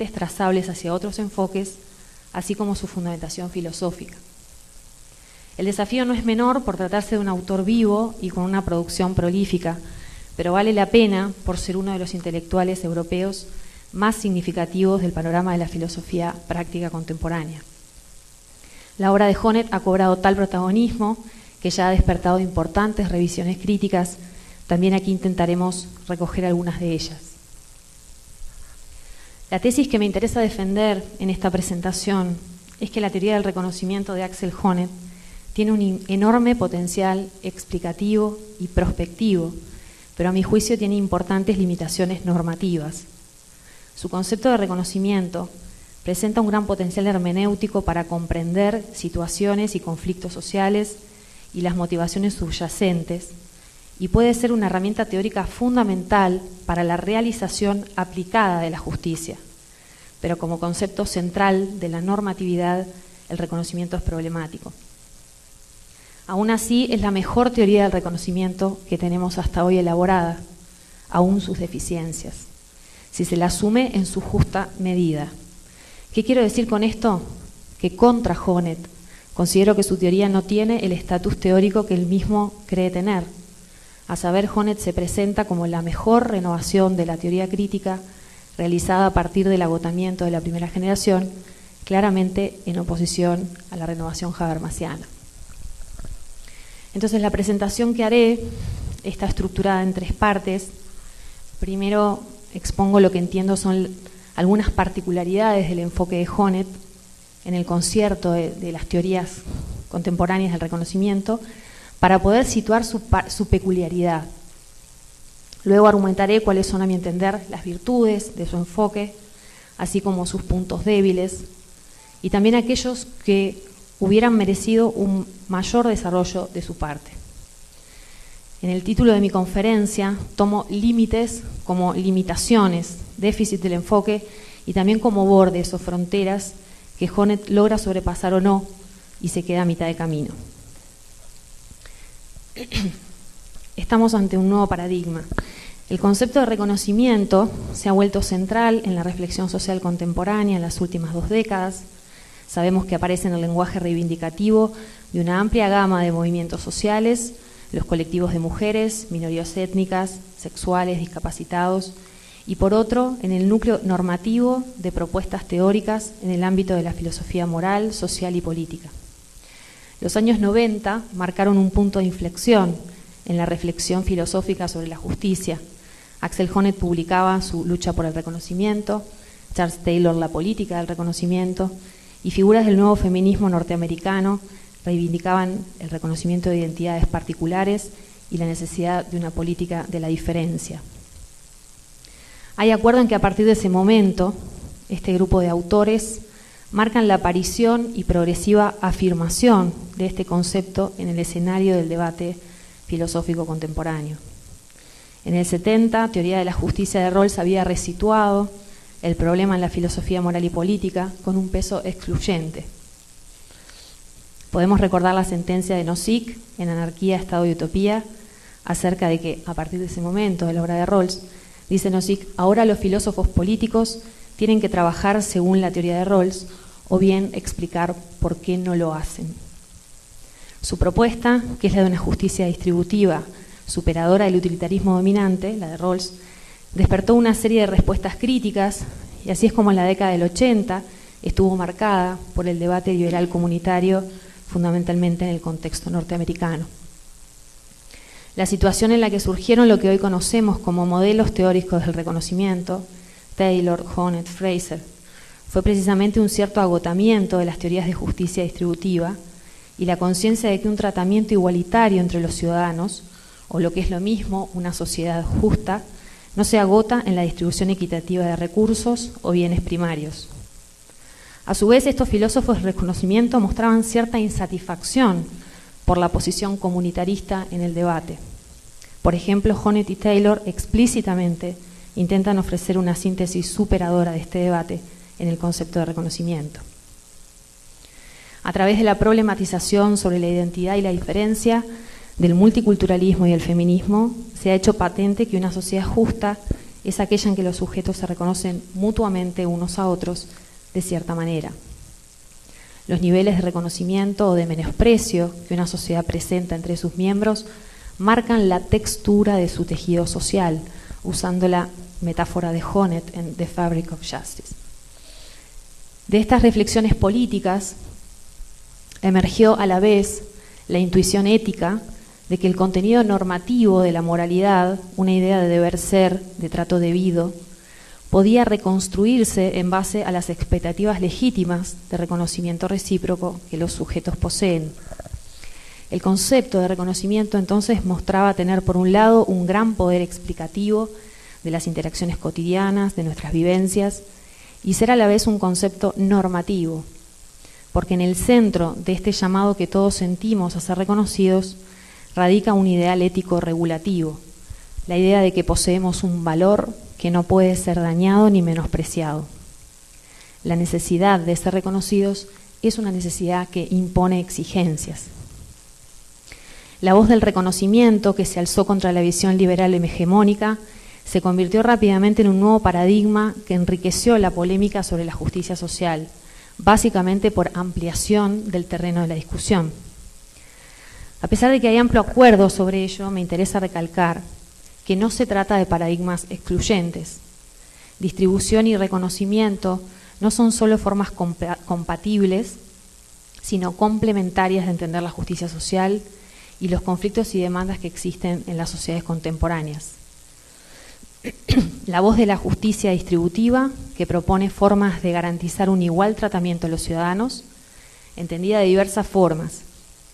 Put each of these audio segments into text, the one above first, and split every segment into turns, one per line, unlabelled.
trazables hacia otros enfoques, así como su fundamentación filosófica. El desafío no es menor por tratarse de un autor vivo y con una producción prolífica, pero vale la pena por ser uno de los intelectuales europeos más significativos del panorama de la filosofía práctica contemporánea. La obra de Honneth ha cobrado tal protagonismo que ya ha despertado importantes revisiones críticas. También aquí intentaremos recoger algunas de ellas. La tesis que me interesa defender en esta presentación es que la teoría del reconocimiento de Axel Honneth tiene un enorme potencial explicativo y prospectivo, pero a mi juicio tiene importantes limitaciones normativas. Su concepto de reconocimiento presenta un gran potencial hermenéutico para comprender situaciones y conflictos sociales y las motivaciones subyacentes, y puede ser una herramienta teórica fundamental para la realización aplicada de la justicia. Pero como concepto central de la normatividad, el reconocimiento es problemático. Aún así, es la mejor teoría del reconocimiento que tenemos hasta hoy elaborada, aún sus deficiencias, si se la asume en su justa medida. ¿Qué quiero decir con esto? Que contra Honneth considero que su teoría no tiene el estatus teórico que él mismo cree tener. A saber, Honneth se presenta como la mejor renovación de la teoría crítica realizada a partir del agotamiento de la primera generación, claramente en oposición a la renovación habermasiana. Entonces, la presentación que haré está estructurada en tres partes. Primero, expongo lo que entiendo son algunas particularidades del enfoque de Honneth en el concierto de las teorías contemporáneas del reconocimiento, para poder situar su peculiaridad. Luego argumentaré cuáles son, a mi entender, las virtudes de su enfoque, así como sus puntos débiles, y también aquellos que hubieran merecido un mayor desarrollo de su parte. En el título de mi conferencia tomo límites como limitaciones, déficit del enfoque, y también como bordes o fronteras que Honneth logra sobrepasar o no y se queda a mitad de camino. Estamos ante un nuevo paradigma. El concepto de reconocimiento se ha vuelto central en la reflexión social contemporánea en las últimas 2 décadas. Sabemos que aparece en el lenguaje reivindicativo de una amplia gama de movimientos sociales, los colectivos de mujeres, minorías étnicas, sexuales, discapacitados, y por otro, en el núcleo normativo de propuestas teóricas en el ámbito de la filosofía moral, social y política. Los años 90 marcaron un punto de inflexión en la reflexión filosófica sobre la justicia. Axel Honneth publicaba su Lucha por el reconocimiento, Charles Taylor La política del reconocimiento, y figuras del nuevo feminismo norteamericano reivindicaban el reconocimiento de identidades particulares y la necesidad de una política de la diferencia. Hay acuerdo en que a partir de ese momento, este grupo de autores marcan la aparición y progresiva afirmación de este concepto en el escenario del debate filosófico contemporáneo. En el 70, Teoría de la Justicia de Rawls había resituado el problema en la filosofía moral y política con un peso excluyente. Podemos recordar la sentencia de Nozick en Anarquía, Estado y Utopía acerca de que, a partir de ese momento de la obra de Rawls, dice Nozick, ahora los filósofos políticos tienen que trabajar según la teoría de Rawls o bien explicar por qué no lo hacen. Su propuesta, que es la de una justicia distributiva superadora del utilitarismo dominante, la de Rawls, despertó una serie de respuestas críticas, y así es como en la década del 80 estuvo marcada por el debate liberal comunitario, fundamentalmente en el contexto norteamericano. La situación en la que surgieron lo que hoy conocemos como modelos teóricos del reconocimiento, Taylor, Honneth, Fraser, fue precisamente un cierto agotamiento de las teorías de justicia distributiva y la conciencia de que un tratamiento igualitario entre los ciudadanos, o lo que es lo mismo, una sociedad justa, no se agota en la distribución equitativa de recursos o bienes primarios. A su vez, estos filósofos de reconocimiento mostraban cierta insatisfacción por la posición comunitarista en el debate. Por ejemplo, Honneth y Taylor explícitamente intentan ofrecer una síntesis superadora de este debate en el concepto de reconocimiento. A través de la problematización sobre la identidad y la diferencia, del multiculturalismo y el feminismo, se ha hecho patente que una sociedad justa es aquella en que los sujetos se reconocen mutuamente unos a otros de cierta manera. Los niveles de reconocimiento o de menosprecio que una sociedad presenta entre sus miembros marcan la textura de su tejido social, usando la metáfora de Honneth en The Fabric of Justice. De estas reflexiones políticas emergió a la vez la intuición ética de que el contenido normativo de la moralidad, una idea de deber ser, de trato debido, podía reconstruirse en base a las expectativas legítimas de reconocimiento recíproco que los sujetos poseen. El concepto de reconocimiento entonces mostraba tener por un lado un gran poder explicativo de las interacciones cotidianas, de nuestras vivencias, y ser a la vez un concepto normativo, porque en el centro de este llamado que todos sentimos a ser reconocidos radica un ideal ético regulativo, la idea de que poseemos un valor que no puede ser dañado ni menospreciado. La necesidad de ser reconocidos es una necesidad que impone exigencias. La voz del reconocimiento que se alzó contra la visión liberal hegemónica se convirtió rápidamente en un nuevo paradigma que enriqueció la polémica sobre la justicia social, básicamente por ampliación del terreno de la discusión. A pesar de que hay amplio acuerdo sobre ello, me interesa recalcar que no se trata de paradigmas excluyentes. Distribución y reconocimiento no son solo formas compatibles, sino complementarias de entender la justicia social y los conflictos y demandas que existen en las sociedades contemporáneas. La voz de la justicia distributiva, que propone formas de garantizar un igual tratamiento a los ciudadanos, entendida de diversas formas,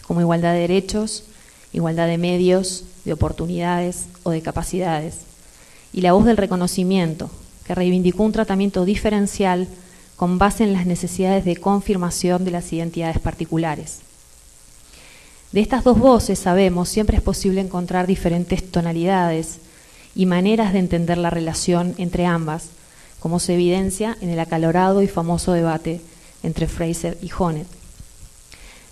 como igualdad de derechos, igualdad de medios, de oportunidades o de capacidades. Y la voz del reconocimiento, que reivindicó un tratamiento diferencial con base en las necesidades de confirmación de las identidades particulares. De estas dos voces, sabemos, siempre es posible encontrar diferentes tonalidades y maneras de entender la relación entre ambas, como se evidencia en el acalorado y famoso debate entre Fraser y Honneth.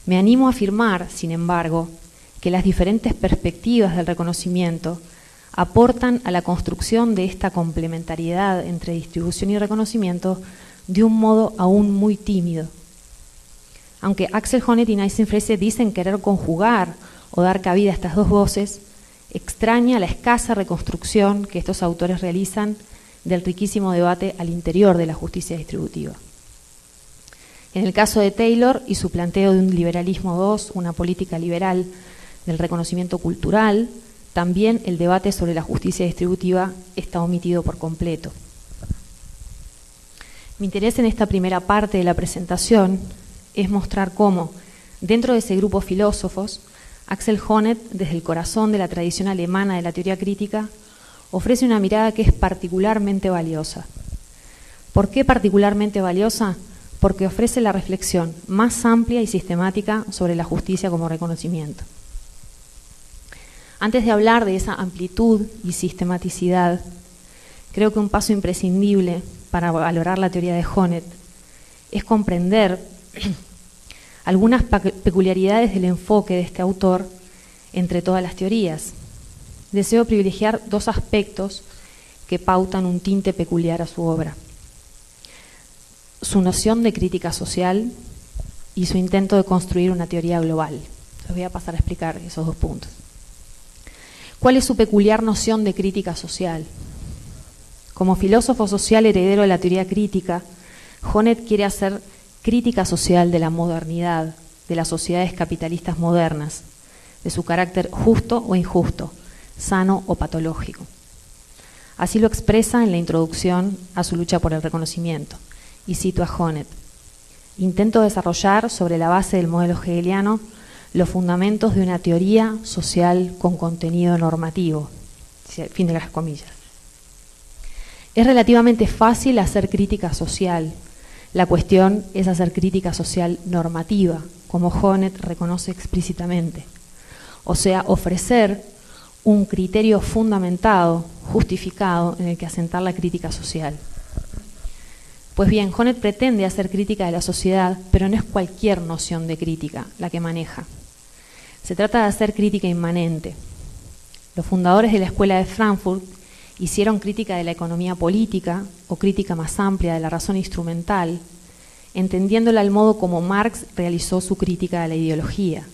Me animo a afirmar, sin embargo, que las diferentes perspectivas del reconocimiento aportan a la construcción de esta complementariedad entre distribución y reconocimiento de un modo aún muy tímido. Aunque Axel Honneth y Nassim Fraser dicen querer conjugar o dar cabida a estas dos voces, extraña la escasa reconstrucción que estos autores realizan del riquísimo debate al interior de la justicia distributiva. En el caso de Taylor y su planteo de un liberalismo 2, una política liberal del reconocimiento cultural, también el debate sobre la justicia distributiva está omitido por completo. Mi interés en esta primera parte de la presentación es mostrar cómo, dentro de ese grupo de filósofos, Axel Honneth, desde el corazón de la tradición alemana de la teoría crítica, ofrece una mirada que es particularmente valiosa. ¿Por qué particularmente valiosa? Porque ofrece la reflexión más amplia y sistemática sobre la justicia como reconocimiento. Antes de hablar de esa amplitud y sistematicidad, creo que un paso imprescindible para valorar la teoría de Honneth es comprender algunas peculiaridades del enfoque de este autor entre todas las teorías. Deseo privilegiar dos aspectos que pautan un tinte peculiar a su obra: su noción de crítica social y su intento de construir una teoría global. Les voy a pasar a explicar esos dos puntos. ¿Cuál es su peculiar noción de crítica social? Como filósofo social heredero de la teoría crítica, Honneth quiere hacer crítica social de la modernidad, de las sociedades capitalistas modernas, de su carácter justo o injusto, sano o patológico. Así lo expresa en la introducción a su lucha por el reconocimiento, y cito a Honneth: intento desarrollar sobre la base del modelo hegeliano los fundamentos de una teoría social con contenido normativo. Fin de las comillas. Es relativamente fácil hacer crítica social. La cuestión es hacer crítica social normativa, como Honneth reconoce explícitamente. O sea, ofrecer un criterio fundamentado, justificado, en el que asentar la crítica social. Pues bien, Honneth pretende hacer crítica de la sociedad, pero no es cualquier noción de crítica la que maneja. Se trata de hacer crítica inmanente. Los fundadores de la Escuela de Frankfurt hicieron crítica de la economía política o crítica más amplia de la razón instrumental, entendiéndola al modo como Marx realizó su crítica de la ideología,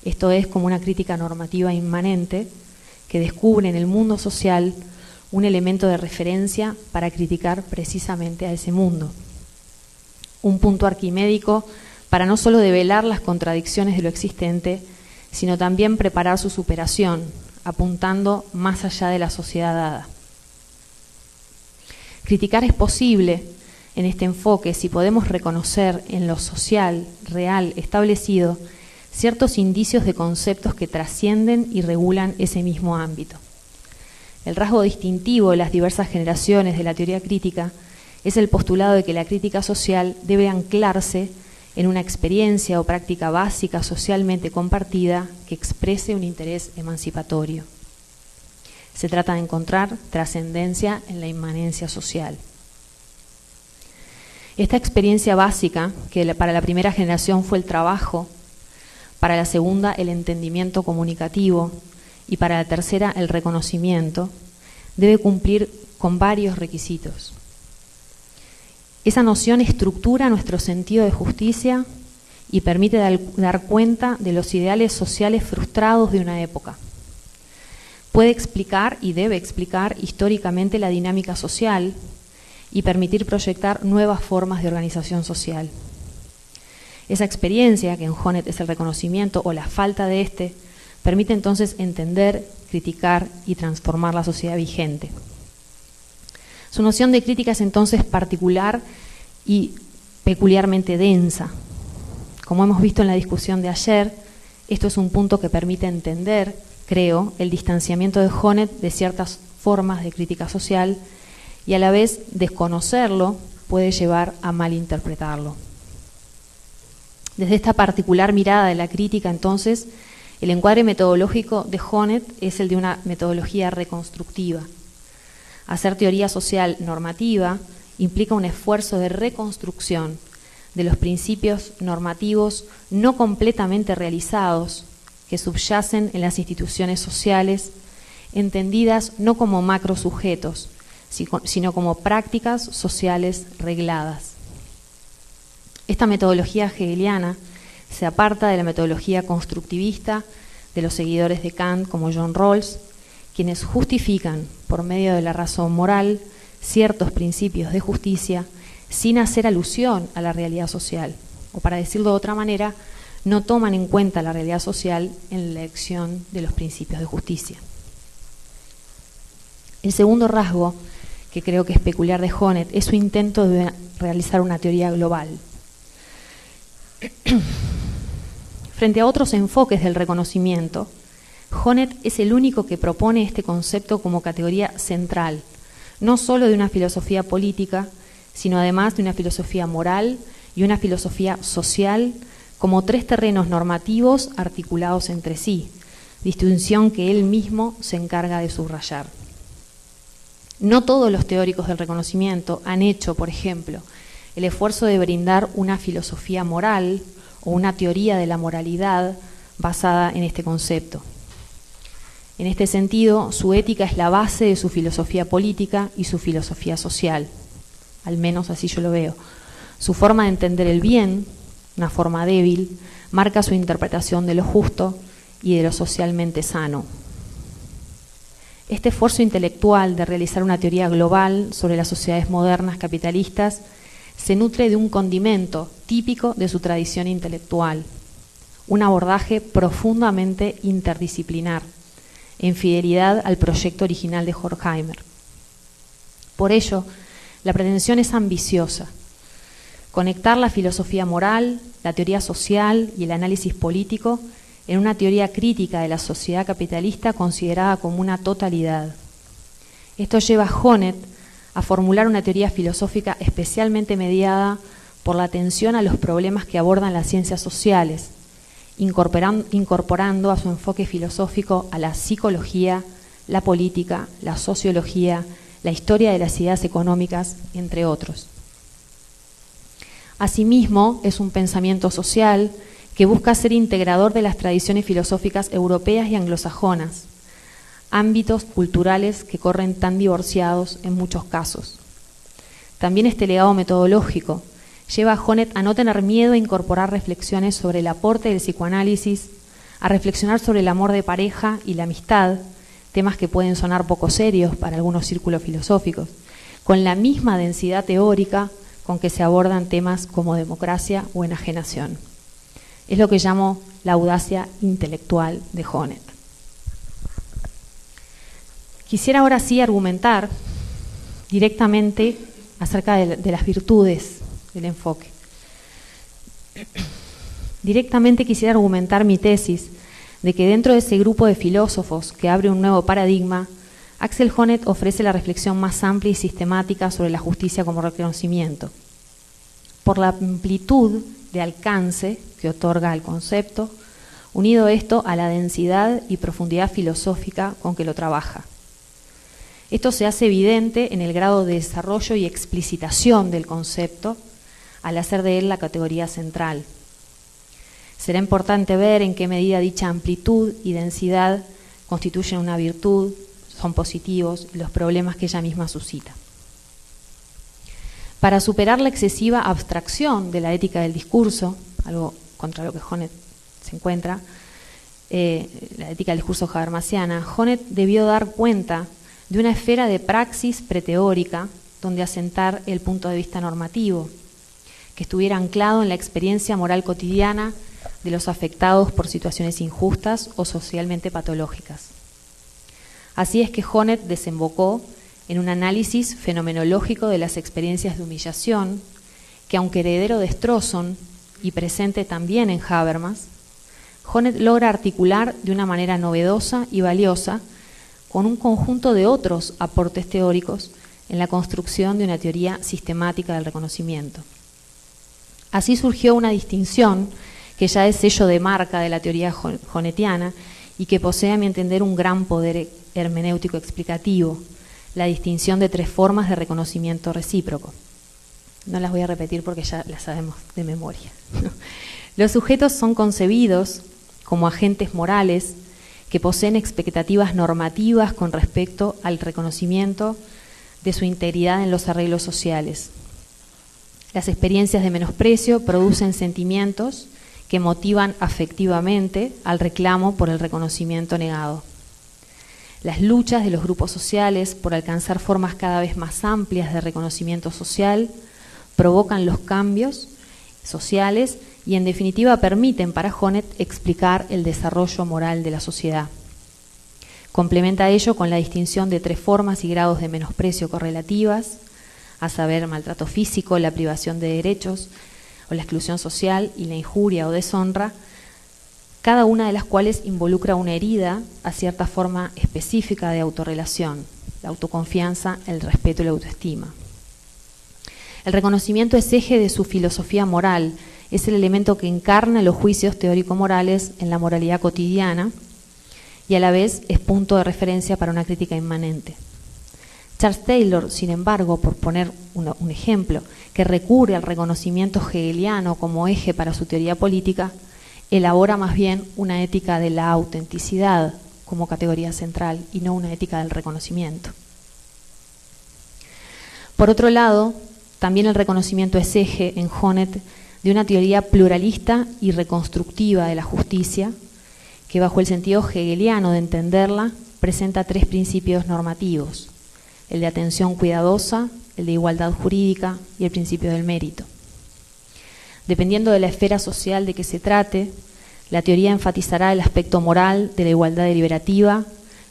esto es, como una crítica normativa inmanente que descubre en el mundo social un elemento de referencia para criticar precisamente a ese mundo. Un punto arquimédico para no solo develar las contradicciones de lo existente, sino también preparar su superación, apuntando más allá de la sociedad dada. Criticar es posible en este enfoque si podemos reconocer en lo social, real, establecido, ciertos indicios de conceptos que trascienden y regulan ese mismo ámbito. El rasgo distintivo de las diversas generaciones de la teoría crítica es el postulado de que la crítica social debe anclarse en una experiencia o práctica básica socialmente compartida que exprese un interés emancipatorio. Se trata de encontrar trascendencia en la inmanencia social. Esta experiencia básica, que para la primera generación fue el trabajo, para la segunda el entendimiento comunicativo y para la tercera el reconocimiento, debe cumplir con varios requisitos. Esa noción estructura nuestro sentido de justicia y permite dar cuenta de los ideales sociales frustrados de una época. Puede explicar y debe explicar históricamente la dinámica social y permitir proyectar nuevas formas de organización social. Esa experiencia, que en Honneth es el reconocimiento o la falta de este, permite entonces entender, criticar y transformar la sociedad vigente. Su noción de crítica es entonces particular y peculiarmente densa. Como hemos visto en la discusión de ayer, esto es un punto que permite entender, creo, el distanciamiento de Honneth de ciertas formas de crítica social y a la vez desconocerlo puede llevar a malinterpretarlo. Desde esta particular mirada de la crítica, entonces, el encuadre metodológico de Honneth es el de una metodología reconstructiva. Hacer teoría social normativa implica un esfuerzo de reconstrucción de los principios normativos no completamente realizados que subyacen en las instituciones sociales, entendidas no como macrosujetos, sino como prácticas sociales regladas. Esta metodología hegeliana se aparta de la metodología constructivista de los seguidores de Kant como John Rawls, quienes justifican por medio de la razón moral ciertos principios de justicia sin hacer alusión a la realidad social, o para decirlo de otra manera, no toman en cuenta la realidad social en la elección de los principios de justicia. El segundo rasgo, que creo que es peculiar de Honneth, es su intento de realizar una teoría global. Frente a otros enfoques del reconocimiento, Honneth es el único que propone este concepto como categoría central, no solo de una filosofía política, sino además de una filosofía moral y una filosofía social como tres terrenos normativos articulados entre sí, distinción que él mismo se encarga de subrayar. No todos los teóricos del reconocimiento han hecho, por ejemplo, el esfuerzo de brindar una filosofía moral o una teoría de la moralidad basada en este concepto. En este sentido, su ética es la base de su filosofía política y su filosofía social, al menos así yo lo veo. Su forma de entender el bien, una forma débil, marca su interpretación de lo justo y de lo socialmente sano. Este esfuerzo intelectual de realizar una teoría global sobre las sociedades modernas capitalistas se nutre de un condimento típico de su tradición intelectual, un abordaje profundamente interdisciplinar, en fidelidad al proyecto original de Horkheimer. Por ello, la pretensión es ambiciosa: conectar la filosofía moral, la teoría social y el análisis político en una teoría crítica de la sociedad capitalista considerada como una totalidad. Esto lleva a Honneth a formular una teoría filosófica especialmente mediada por la atención a los problemas que abordan las ciencias sociales, incorporando a su enfoque filosófico a la psicología, la política, la sociología, la historia de las ideas económicas, entre otros. Asimismo, es un pensamiento social que busca ser integrador de las tradiciones filosóficas europeas y anglosajonas, ámbitos culturales que corren tan divorciados en muchos casos. También este legado metodológico lleva a Honneth a no tener miedo a incorporar reflexiones sobre el aporte del psicoanálisis, a reflexionar sobre el amor de pareja y la amistad, temas que pueden sonar poco serios para algunos círculos filosóficos, con la misma densidad teórica con que se abordan temas como democracia o enajenación. Es lo que llamo la audacia intelectual de Honneth. Quisiera ahora sí argumentar directamente acerca de las virtudes del enfoque. Directamente quisiera argumentar mi tesis de que dentro de ese grupo de filósofos que abre un nuevo paradigma, Axel Honneth ofrece la reflexión más amplia y sistemática sobre la justicia como reconocimiento. Por la amplitud de alcance que otorga al concepto, unido esto a la densidad y profundidad filosófica con que lo trabaja. Esto se hace evidente en el grado de desarrollo y explicitación del concepto al hacer de él la categoría central. Será importante ver en qué medida dicha amplitud y densidad constituyen una virtud, son positivos y los problemas que ella misma suscita. Para superar la excesiva abstracción de la ética del discurso, algo contra lo que Honneth se encuentra, la ética del discurso habermasiana, Honneth debió dar cuenta de una esfera de praxis preteórica donde asentar el punto de vista normativo, que estuviera anclado en la experiencia moral cotidiana de los afectados por situaciones injustas o socialmente patológicas. Así es que Honneth desembocó en un análisis fenomenológico de las experiencias de humillación, que aunque heredero de Strawson y presente también en Habermas, Honneth logra articular de una manera novedosa y valiosa con un conjunto de otros aportes teóricos en la construcción de una teoría sistemática del reconocimiento. Así surgió una distinción que ya es sello de marca de la teoría honnetiana y que posee, a mi entender, un gran poder hermenéutico explicativo, la distinción de tres formas de reconocimiento recíproco. No las voy a repetir porque ya las sabemos de memoria. Los sujetos son concebidos como agentes morales que poseen expectativas normativas con respecto al reconocimiento de su integridad en los arreglos sociales. Las experiencias de menosprecio producen sentimientos que motivan afectivamente al reclamo por el reconocimiento negado. Las luchas de los grupos sociales por alcanzar formas cada vez más amplias de reconocimiento social provocan los cambios sociales y en definitiva permiten para Honneth explicar el desarrollo moral de la sociedad. Complementa ello con la distinción de tres formas y grados de menosprecio correlativas, a saber, maltrato físico, la privación de derechos o la exclusión social y la injuria o deshonra, cada una de las cuales involucra una herida a cierta forma específica de autorrelación, la autoconfianza, el respeto y la autoestima. El reconocimiento es eje de su filosofía moral, es el elemento que encarna los juicios teórico-morales en la moralidad cotidiana y a la vez es punto de referencia para una crítica inmanente. Charles Taylor, sin embargo, por poner un ejemplo, que recurre al reconocimiento hegeliano como eje para su teoría política, elabora más bien una ética de la autenticidad como categoría central y no una ética del reconocimiento. Por otro lado, también el reconocimiento es eje en Honneth de una teoría pluralista y reconstructiva de la justicia, que bajo el sentido hegeliano de entenderla presenta tres principios normativos: el de atención cuidadosa, el de igualdad jurídica y el principio del mérito. Dependiendo de la esfera social de que se trate, la teoría enfatizará el aspecto moral de la igualdad deliberativa,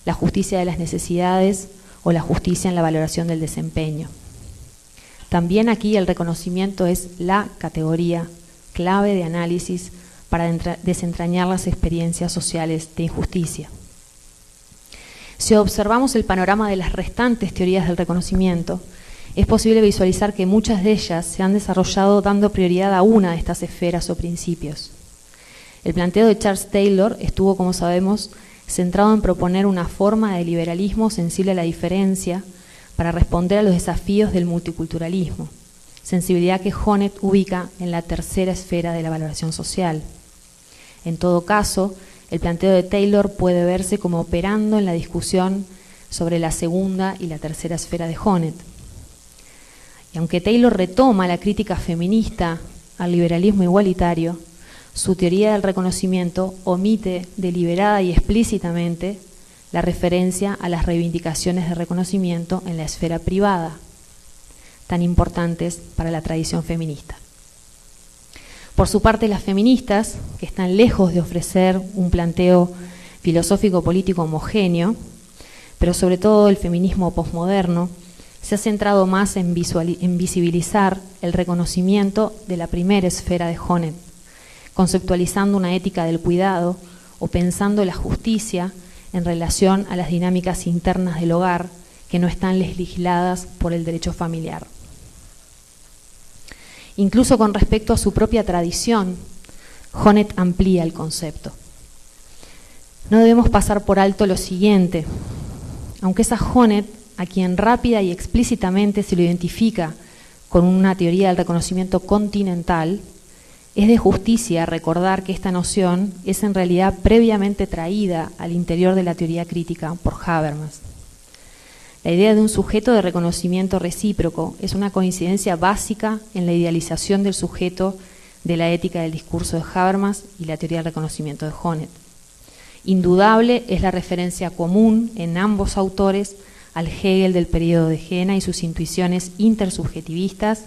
la justicia de las necesidades o la justicia en la valoración del desempeño. También aquí el reconocimiento es la categoría clave de análisis para desentrañar las experiencias sociales de injusticia. Si observamos el panorama de las restantes teorías del reconocimiento, es posible visualizar que muchas de ellas se han desarrollado dando prioridad a una de estas esferas o principios. El planteo de Charles Taylor estuvo, como sabemos, centrado en proponer una forma de liberalismo sensible a la diferencia para responder a los desafíos del multiculturalismo, sensibilidad que Honneth ubica en la tercera esfera de la valoración social. En todo caso, el planteo de Taylor puede verse como operando en la discusión sobre la segunda y la tercera esfera de Honneth. Y aunque Taylor retoma la crítica feminista al liberalismo igualitario, su teoría del reconocimiento omite deliberada y explícitamente la referencia a las reivindicaciones de reconocimiento en la esfera privada, tan importantes para la tradición feminista. Por su parte, las feministas, que están lejos de ofrecer un planteo filosófico-político homogéneo, pero sobre todo el feminismo posmoderno, se ha centrado más en visibilizar el reconocimiento de la primera esfera de Honneth, conceptualizando una ética del cuidado o pensando la justicia en relación a las dinámicas internas del hogar que no están legisladas por el derecho familiar. Incluso con respecto a su propia tradición, Honneth amplía el concepto. No debemos pasar por alto lo siguiente: aunque es a Honneth a quien rápida y explícitamente se lo identifica con una teoría del reconocimiento continental, es de justicia recordar que esta noción es en realidad previamente traída al interior de la teoría crítica por Habermas. La idea de un sujeto de reconocimiento recíproco es una coincidencia básica en la idealización del sujeto de la ética del discurso de Habermas y la teoría del reconocimiento de Honneth. Indudable es la referencia común en ambos autores al Hegel del período de Jena y sus intuiciones intersubjetivistas.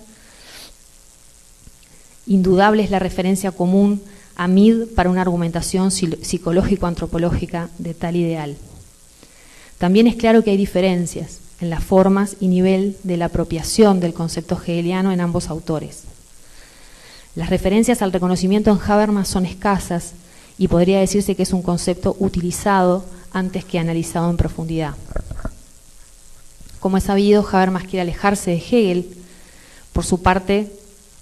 Indudable es la referencia común a Mead para una argumentación psicológico-antropológica de tal ideal. También es claro que hay diferencias en las formas y nivel de la apropiación del concepto hegeliano en ambos autores. Las referencias al reconocimiento en Habermas son escasas y podría decirse que es un concepto utilizado antes que analizado en profundidad. Como es sabido, Habermas quiere alejarse de Hegel. Por su parte,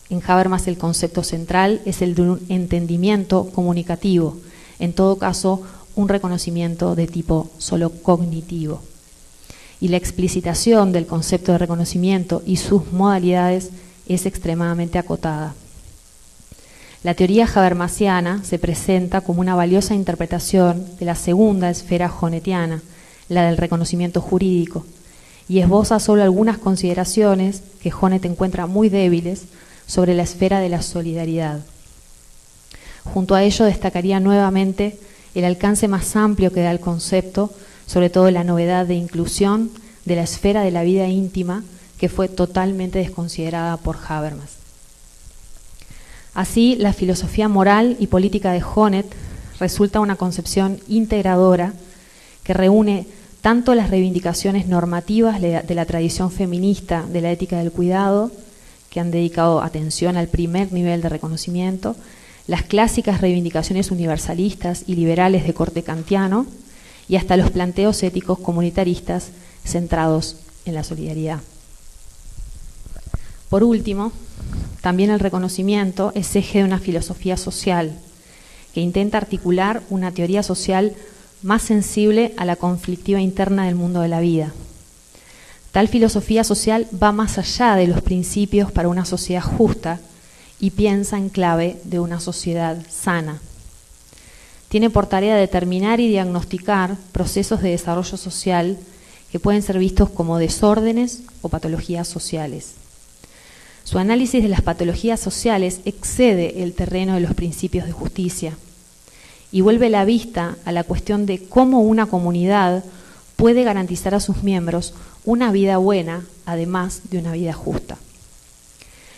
en Habermas el concepto central es el de un entendimiento comunicativo, en todo caso un reconocimiento de tipo solo cognitivo. Y la explicitación del concepto de reconocimiento y sus modalidades es extremadamente acotada. La teoría habermasiana se presenta como una valiosa interpretación de la segunda esfera honnetiana, la del reconocimiento jurídico, y esboza solo algunas consideraciones que Honneth encuentra muy débiles sobre la esfera de la solidaridad. Junto a ello destacaría nuevamente el alcance más amplio que da el concepto, sobre todo la novedad de inclusión de la esfera de la vida íntima, que fue totalmente desconsiderada por Habermas. Así, la filosofía moral y política de Honneth resulta una concepción integradora que reúne tanto las reivindicaciones normativas de la tradición feminista de la ética del cuidado, que han dedicado atención al primer nivel de reconocimiento, las clásicas reivindicaciones universalistas y liberales de corte kantiano, y hasta los planteos éticos comunitaristas centrados en la solidaridad. Por último, también el reconocimiento es eje de una filosofía social que intenta articular una teoría social más sensible a la conflictiva interna del mundo de la vida. Tal filosofía social va más allá de los principios para una sociedad justa y piensa en clave de una sociedad sana. Tiene por tarea determinar y diagnosticar procesos de desarrollo social que pueden ser vistos como desórdenes o patologías sociales. Su análisis de las patologías sociales excede el terreno de los principios de justicia y vuelve la vista a la cuestión de cómo una comunidad puede garantizar a sus miembros una vida buena, además de una vida justa.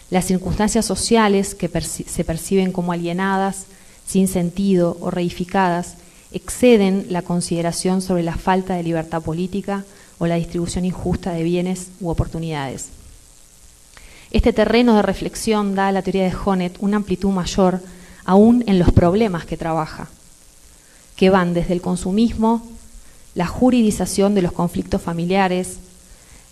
Las circunstancias sociales que se perciben como alienadas, sin sentido o reificadas, exceden la consideración sobre la falta de libertad política o la distribución injusta de bienes u oportunidades. Este terreno de reflexión da a la teoría de Honneth una amplitud mayor aún en los problemas que trabaja, que van desde el consumismo, la juridización de los conflictos familiares,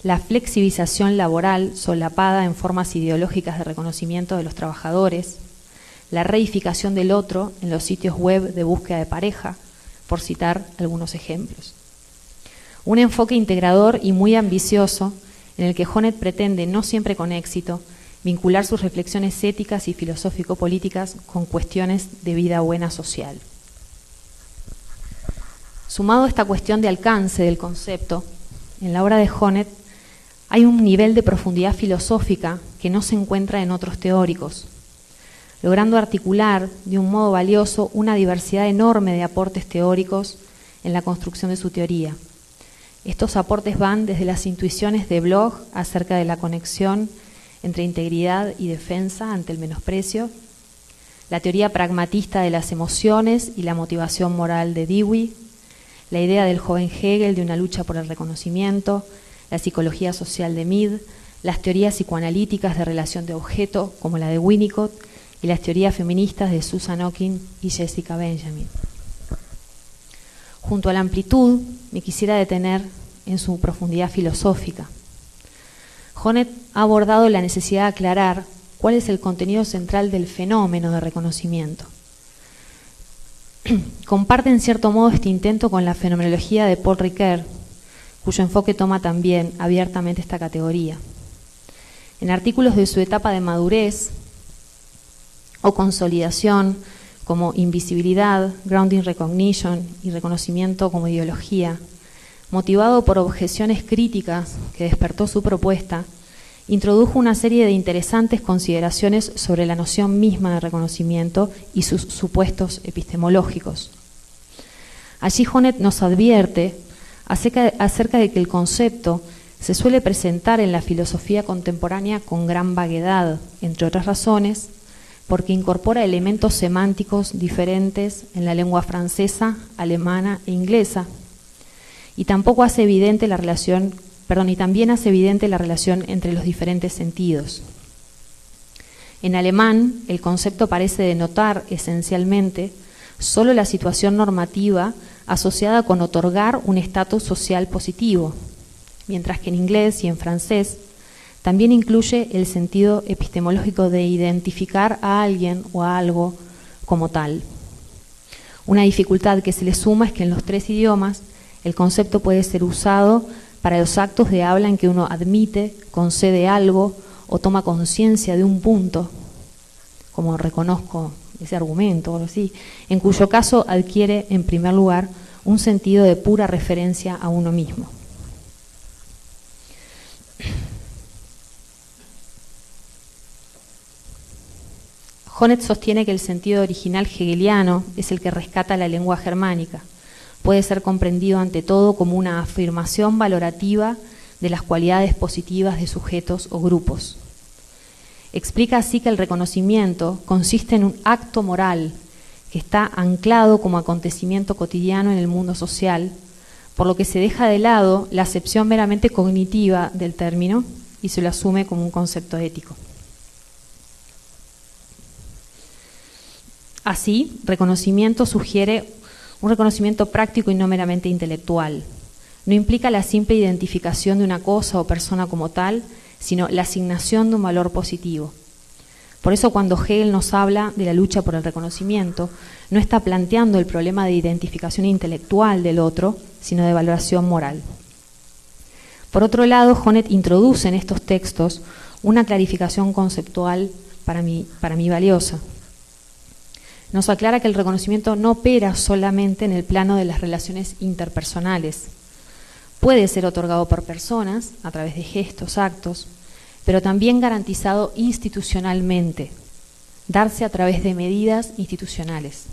la flexibilización laboral solapada en formas ideológicas de reconocimiento de los trabajadores, la reificación del otro en los sitios web de búsqueda de pareja, por citar algunos ejemplos. Un enfoque integrador y muy ambicioso en el que Honneth pretende, no siempre con éxito, vincular sus reflexiones éticas y filosófico-políticas con cuestiones de vida buena social. Sumado a esta cuestión de alcance del concepto, en la obra de Honneth hay un nivel de profundidad filosófica que no se encuentra en otros teóricos, logrando articular de un modo valioso una diversidad enorme de aportes teóricos en la construcción de su teoría. Estos aportes van desde las intuiciones de Bloch acerca de la conexión entre integridad y defensa ante el menosprecio, la teoría pragmatista de las emociones y la motivación moral de Dewey, la idea del joven Hegel de una lucha por el reconocimiento, la psicología social de Mead, las teorías psicoanalíticas de relación de objeto, como la de Winnicott, y las teorías feministas de Susan Okin y Jessica Benjamin. Junto a la amplitud, me quisiera detener en su profundidad filosófica. Honneth ha abordado la necesidad de aclarar cuál es el contenido central del fenómeno de reconocimiento. Comparte en cierto modo este intento con la fenomenología de Paul Ricoeur, cuyo enfoque toma también abiertamente esta categoría. En artículos de su etapa de madurez o consolidación, como invisibilidad, grounding recognition y reconocimiento como ideología, motivado por objeciones críticas que despertó su propuesta, introdujo una serie de interesantes consideraciones sobre la noción misma de reconocimiento y sus supuestos epistemológicos. Allí Honneth nos advierte acerca de que el concepto se suele presentar en la filosofía contemporánea con gran vaguedad, entre otras razones, porque incorpora elementos semánticos diferentes en la lengua francesa, alemana e inglesa, y tampoco hace evidente la relación, y también hace evidente la relación entre los diferentes sentidos. En alemán, el concepto parece denotar esencialmente solo la situación normativa asociada con otorgar un estatus social positivo, mientras que en inglés y en francés también incluye el sentido epistemológico de identificar a alguien o a algo como tal. Una dificultad que se le suma es que en los tres idiomas el concepto puede ser usado para los actos de habla en que uno admite, concede algo o toma conciencia de un punto, como reconozco ese argumento o algo así, en cuyo caso adquiere en primer lugar un sentido de pura referencia a uno mismo. Honneth sostiene que el sentido original hegeliano es el que rescata la lengua germánica. Puede ser comprendido ante todo como una afirmación valorativa de las cualidades positivas de sujetos o grupos. Explica así que el reconocimiento consiste en un acto moral que está anclado como acontecimiento cotidiano en el mundo social, por lo que se deja de lado la acepción meramente cognitiva del término y se lo asume como un concepto ético. Así, reconocimiento sugiere un reconocimiento práctico y no meramente intelectual. No implica la simple identificación de una cosa o persona como tal, sino la asignación de un valor positivo. Por eso cuando Hegel nos habla de la lucha por el reconocimiento, no está planteando el problema de identificación intelectual del otro, sino de valoración moral. Por otro lado, Honneth introduce en estos textos una clarificación conceptual para mí valiosa. Nos aclara que el reconocimiento no opera solamente en el plano de las relaciones interpersonales. Puede ser otorgado por personas, a través de gestos, actos, pero también garantizado institucionalmente, darse a través de medidas institucionales.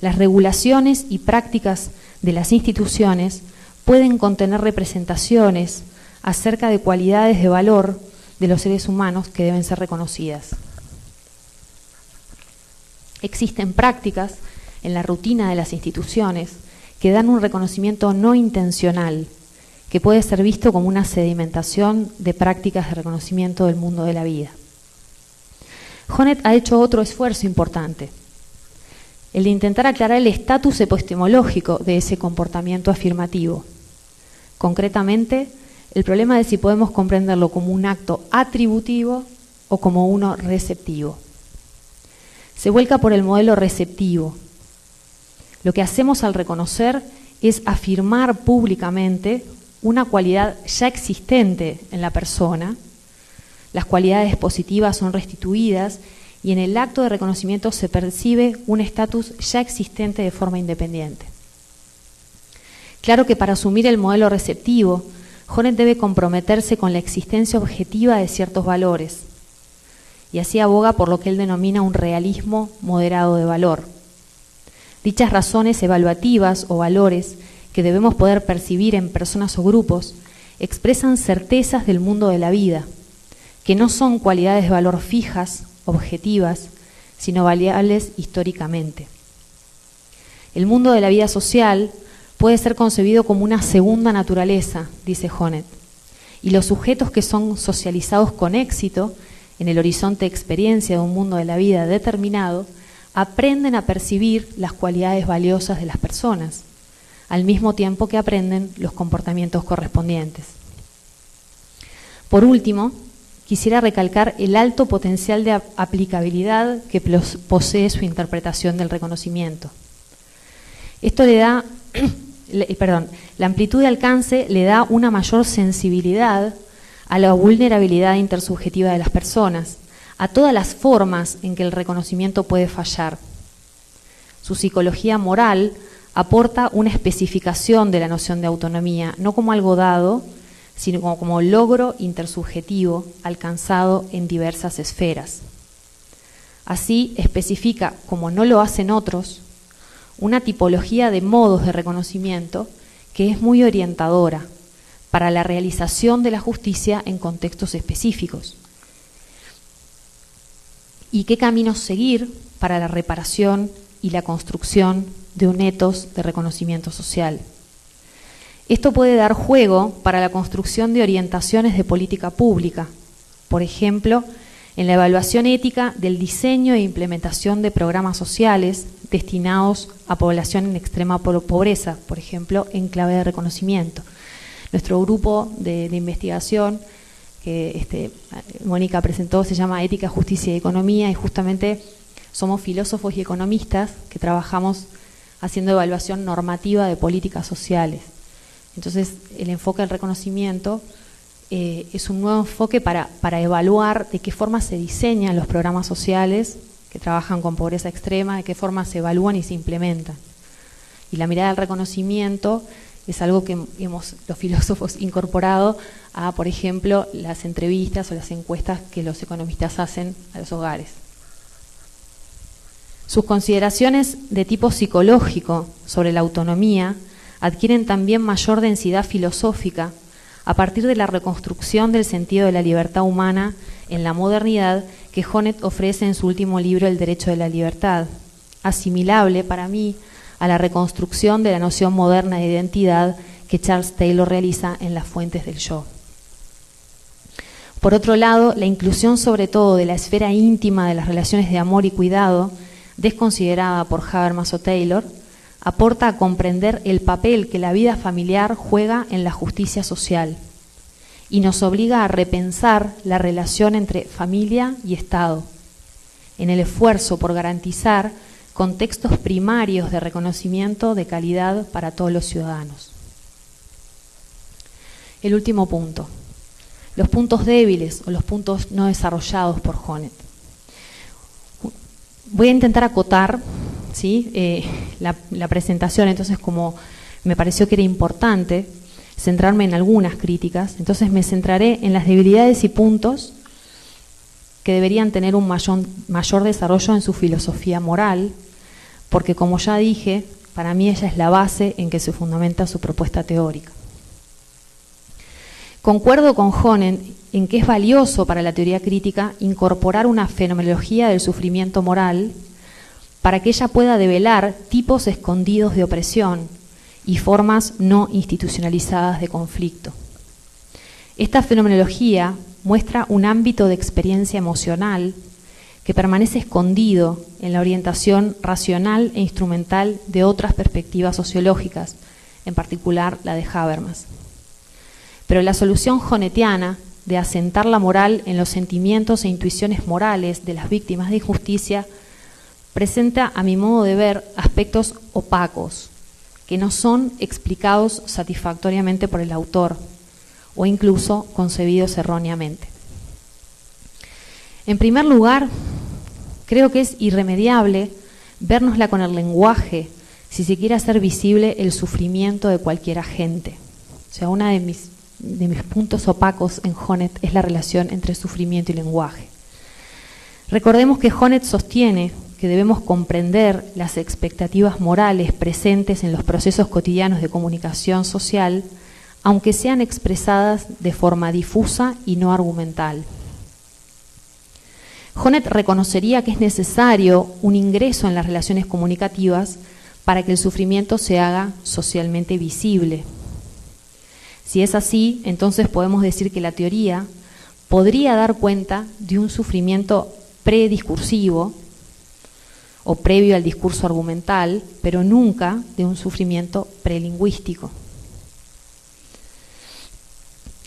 Las regulaciones y prácticas de las instituciones pueden contener representaciones acerca de cualidades de valor de los seres humanos que deben ser reconocidas. Existen prácticas en la rutina de las instituciones que dan un reconocimiento no intencional, que puede ser visto como una sedimentación de prácticas de reconocimiento del mundo de la vida. Honneth ha hecho otro esfuerzo importante, el de intentar aclarar el estatus epistemológico de ese comportamiento afirmativo. Concretamente, el problema de si podemos comprenderlo como un acto atributivo o como uno receptivo. Se vuelca por el modelo receptivo. Lo que hacemos al reconocer es afirmar públicamente una cualidad ya existente en la persona. Las cualidades positivas son restituidas y en el acto de reconocimiento se percibe un estatus ya existente de forma independiente. Claro que para asumir el modelo receptivo, Honneth debe comprometerse con la existencia objetiva de ciertos valores, y así aboga por lo que él denomina un realismo moderado de valor. Dichas razones evaluativas o valores que debemos poder percibir en personas o grupos expresan certezas del mundo de la vida, que no son cualidades de valor fijas, objetivas, sino variables históricamente. El mundo de la vida social puede ser concebido como una segunda naturaleza, dice Honneth, y los sujetos que son socializados con éxito en el horizonte de experiencia de un mundo de la vida determinado aprenden a percibir las cualidades valiosas de las personas, al mismo tiempo que aprenden los comportamientos correspondientes. Por último, quisiera recalcar el alto potencial de aplicabilidad que posee su interpretación del reconocimiento. Esto le da, la amplitud de alcance le da una mayor sensibilidad a la vulnerabilidad intersubjetiva de las personas, a todas las formas en que el reconocimiento puede fallar. Su psicología moral aporta una especificación de la noción de autonomía, no como algo dado, sino como logro intersubjetivo alcanzado en diversas esferas. Así especifica, como no lo hacen otros, una tipología de modos de reconocimiento que es muy orientadora para la realización de la justicia en contextos específicos. Y qué caminos seguir para la reparación y la construcción de un etos de reconocimiento social. Esto puede dar juego para la construcción de orientaciones de política pública, por ejemplo, en la evaluación ética del diseño e implementación de programas sociales destinados a población en extrema pobreza, por ejemplo, en clave de reconocimiento. Nuestro grupo de investigación que Mónica presentó se llama Ética, Justicia y Economía, y justamente somos filósofos y economistas que trabajamos haciendo evaluación normativa de políticas sociales. Entonces, el enfoque del reconocimiento es un nuevo enfoque para evaluar de qué forma se diseñan los programas sociales que trabajan con pobreza extrema, de qué forma se evalúan y se implementan. Y la mirada del reconocimiento es algo que hemos los filósofos incorporado a, por ejemplo, las entrevistas o las encuestas que los economistas hacen a los hogares. Sus consideraciones de tipo psicológico sobre la autonomía adquieren también mayor densidad filosófica a partir de la reconstrucción del sentido de la libertad humana en la modernidad que Honneth ofrece en su último libro El derecho de la libertad, asimilable para mí a la reconstrucción de la noción moderna de identidad que Charles Taylor realiza en Las fuentes del yo. Por otro lado, la inclusión sobre todo de la esfera íntima de las relaciones de amor y cuidado, desconsiderada por Habermas o Taylor, aporta a comprender el papel que la vida familiar juega en la justicia social y nos obliga a repensar la relación entre familia y Estado, en el esfuerzo por garantizar contextos primarios de reconocimiento de calidad para todos los ciudadanos. El último punto, los puntos débiles o los puntos no desarrollados por Honneth. Voy a intentar acotar, ¿sí? La presentación, entonces como me pareció que era importante centrarme en algunas críticas, entonces me centraré en las debilidades y puntos que deberían tener un mayor desarrollo en su filosofía moral, porque como ya dije, para mí ella es la base en que se fundamenta su propuesta teórica. Concuerdo con Honneth en que es valioso para la teoría crítica incorporar una fenomenología del sufrimiento moral para que ella pueda develar tipos escondidos de opresión y formas no institucionalizadas de conflicto. Esta fenomenología muestra un ámbito de experiencia emocional que permanece escondido en la orientación racional e instrumental de otras perspectivas sociológicas, en particular la de Habermas. Pero la solución honnetiana de asentar la moral en los sentimientos e intuiciones morales de las víctimas de injusticia presenta, a mi modo de ver, aspectos opacos, que no son explicados satisfactoriamente por el autor, o incluso concebidos erróneamente. En primer lugar, creo que es irremediable vérnosla con el lenguaje si se quiere hacer visible el sufrimiento de cualquier agente. O sea, uno de mis puntos opacos en Honneth es la relación entre sufrimiento y lenguaje. Recordemos que Honneth sostiene que debemos comprender las expectativas morales presentes en los procesos cotidianos de comunicación social, aunque sean expresadas de forma difusa y no argumental. Honneth reconocería que es necesario un ingreso en las relaciones comunicativas para que el sufrimiento se haga socialmente visible. Si es así, entonces podemos decir que la teoría podría dar cuenta de un sufrimiento prediscursivo o previo al discurso argumental, pero nunca de un sufrimiento prelingüístico.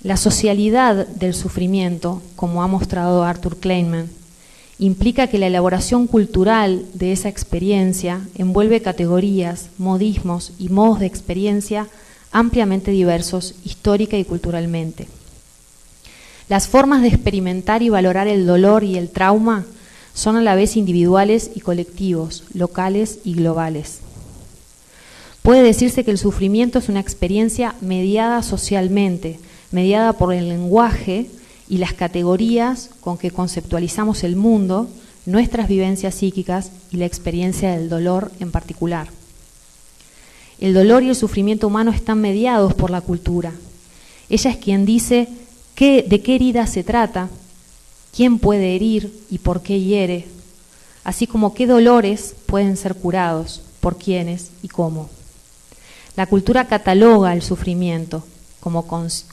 La socialidad del sufrimiento, como ha mostrado Arthur Kleinman, implica que la elaboración cultural de esa experiencia envuelve categorías, modismos y modos de experiencia ampliamente diversos histórica y culturalmente. Las formas de experimentar y valorar el dolor y el trauma son a la vez individuales y colectivos, locales y globales. Puede decirse que el sufrimiento es una experiencia mediada socialmente, mediada por el lenguaje y las categorías con que conceptualizamos el mundo, nuestras vivencias psíquicas y la experiencia del dolor en particular. El dolor y el sufrimiento humano están mediados por la cultura. Ella es quien dice de qué herida se trata, quién puede herir y por qué hiere, así como qué dolores pueden ser curados, por quiénes y cómo. La cultura cataloga el sufrimiento como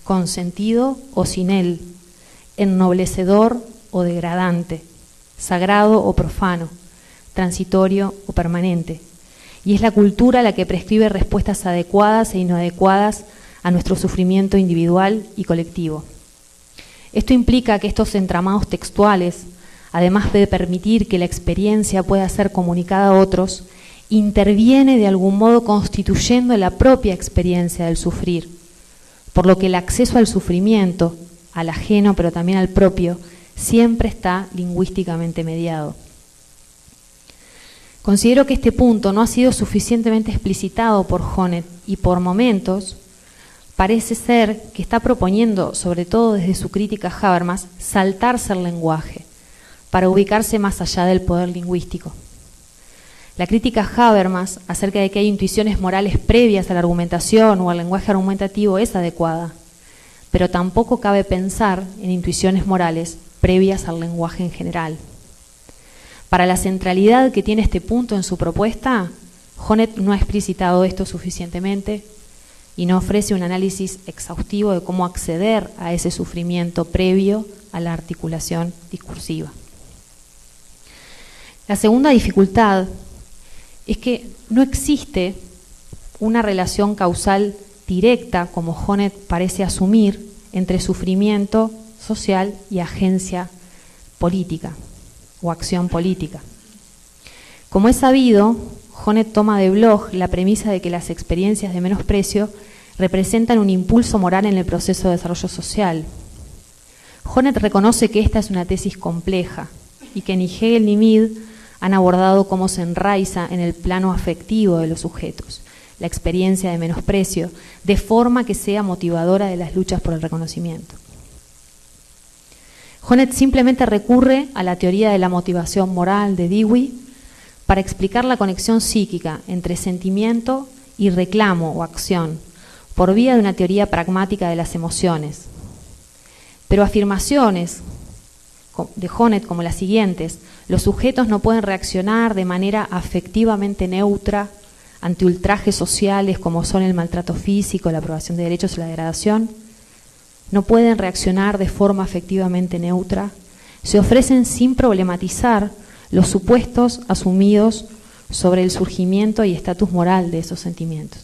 consentido o sin él, ennoblecedor o degradante, sagrado o profano, transitorio o permanente. Y es la cultura la que prescribe respuestas adecuadas e inadecuadas a nuestro sufrimiento individual y colectivo. Esto implica que estos entramados textuales, además de permitir que la experiencia pueda ser comunicada a otros, interviene de algún modo constituyendo la propia experiencia del sufrir, por lo que el acceso al sufrimiento, al ajeno pero también al propio, siempre está lingüísticamente mediado. Considero que este punto no ha sido suficientemente explicitado por Honneth y por momentos parece ser que está proponiendo, sobre todo desde su crítica a Habermas, saltarse el lenguaje para ubicarse más allá del poder lingüístico. La crítica a Habermas acerca de que hay intuiciones morales previas a la argumentación o al lenguaje argumentativo es adecuada, pero tampoco cabe pensar en intuiciones morales previas al lenguaje en general. Para la centralidad que tiene este punto en su propuesta, Honneth no ha explicitado esto suficientemente y no ofrece un análisis exhaustivo de cómo acceder a ese sufrimiento previo a la articulación discursiva. La segunda dificultad es que no existe una relación causal directa, como Honneth parece asumir, entre sufrimiento social y agencia política o acción política. Como es sabido, Honneth toma de Bloch la premisa de que las experiencias de menosprecio representan un impulso moral en el proceso de desarrollo social. Honneth reconoce que esta es una tesis compleja y que ni Hegel ni Mead han abordado cómo se enraiza en el plano afectivo de los sujetos la experiencia de menosprecio, de forma que sea motivadora de las luchas por el reconocimiento. Honneth simplemente recurre a la teoría de la motivación moral de Dewey para explicar la conexión psíquica entre sentimiento y reclamo o acción, por vía de una teoría pragmática de las emociones. Pero afirmaciones de Honneth como las siguientes: los sujetos no pueden reaccionar de manera afectivamente neutra ante ultrajes sociales como son el maltrato físico, la aprobación de derechos y la degradación, no pueden reaccionar de forma afectivamente neutra, se ofrecen sin problematizar los supuestos asumidos sobre el surgimiento y estatus moral de esos sentimientos.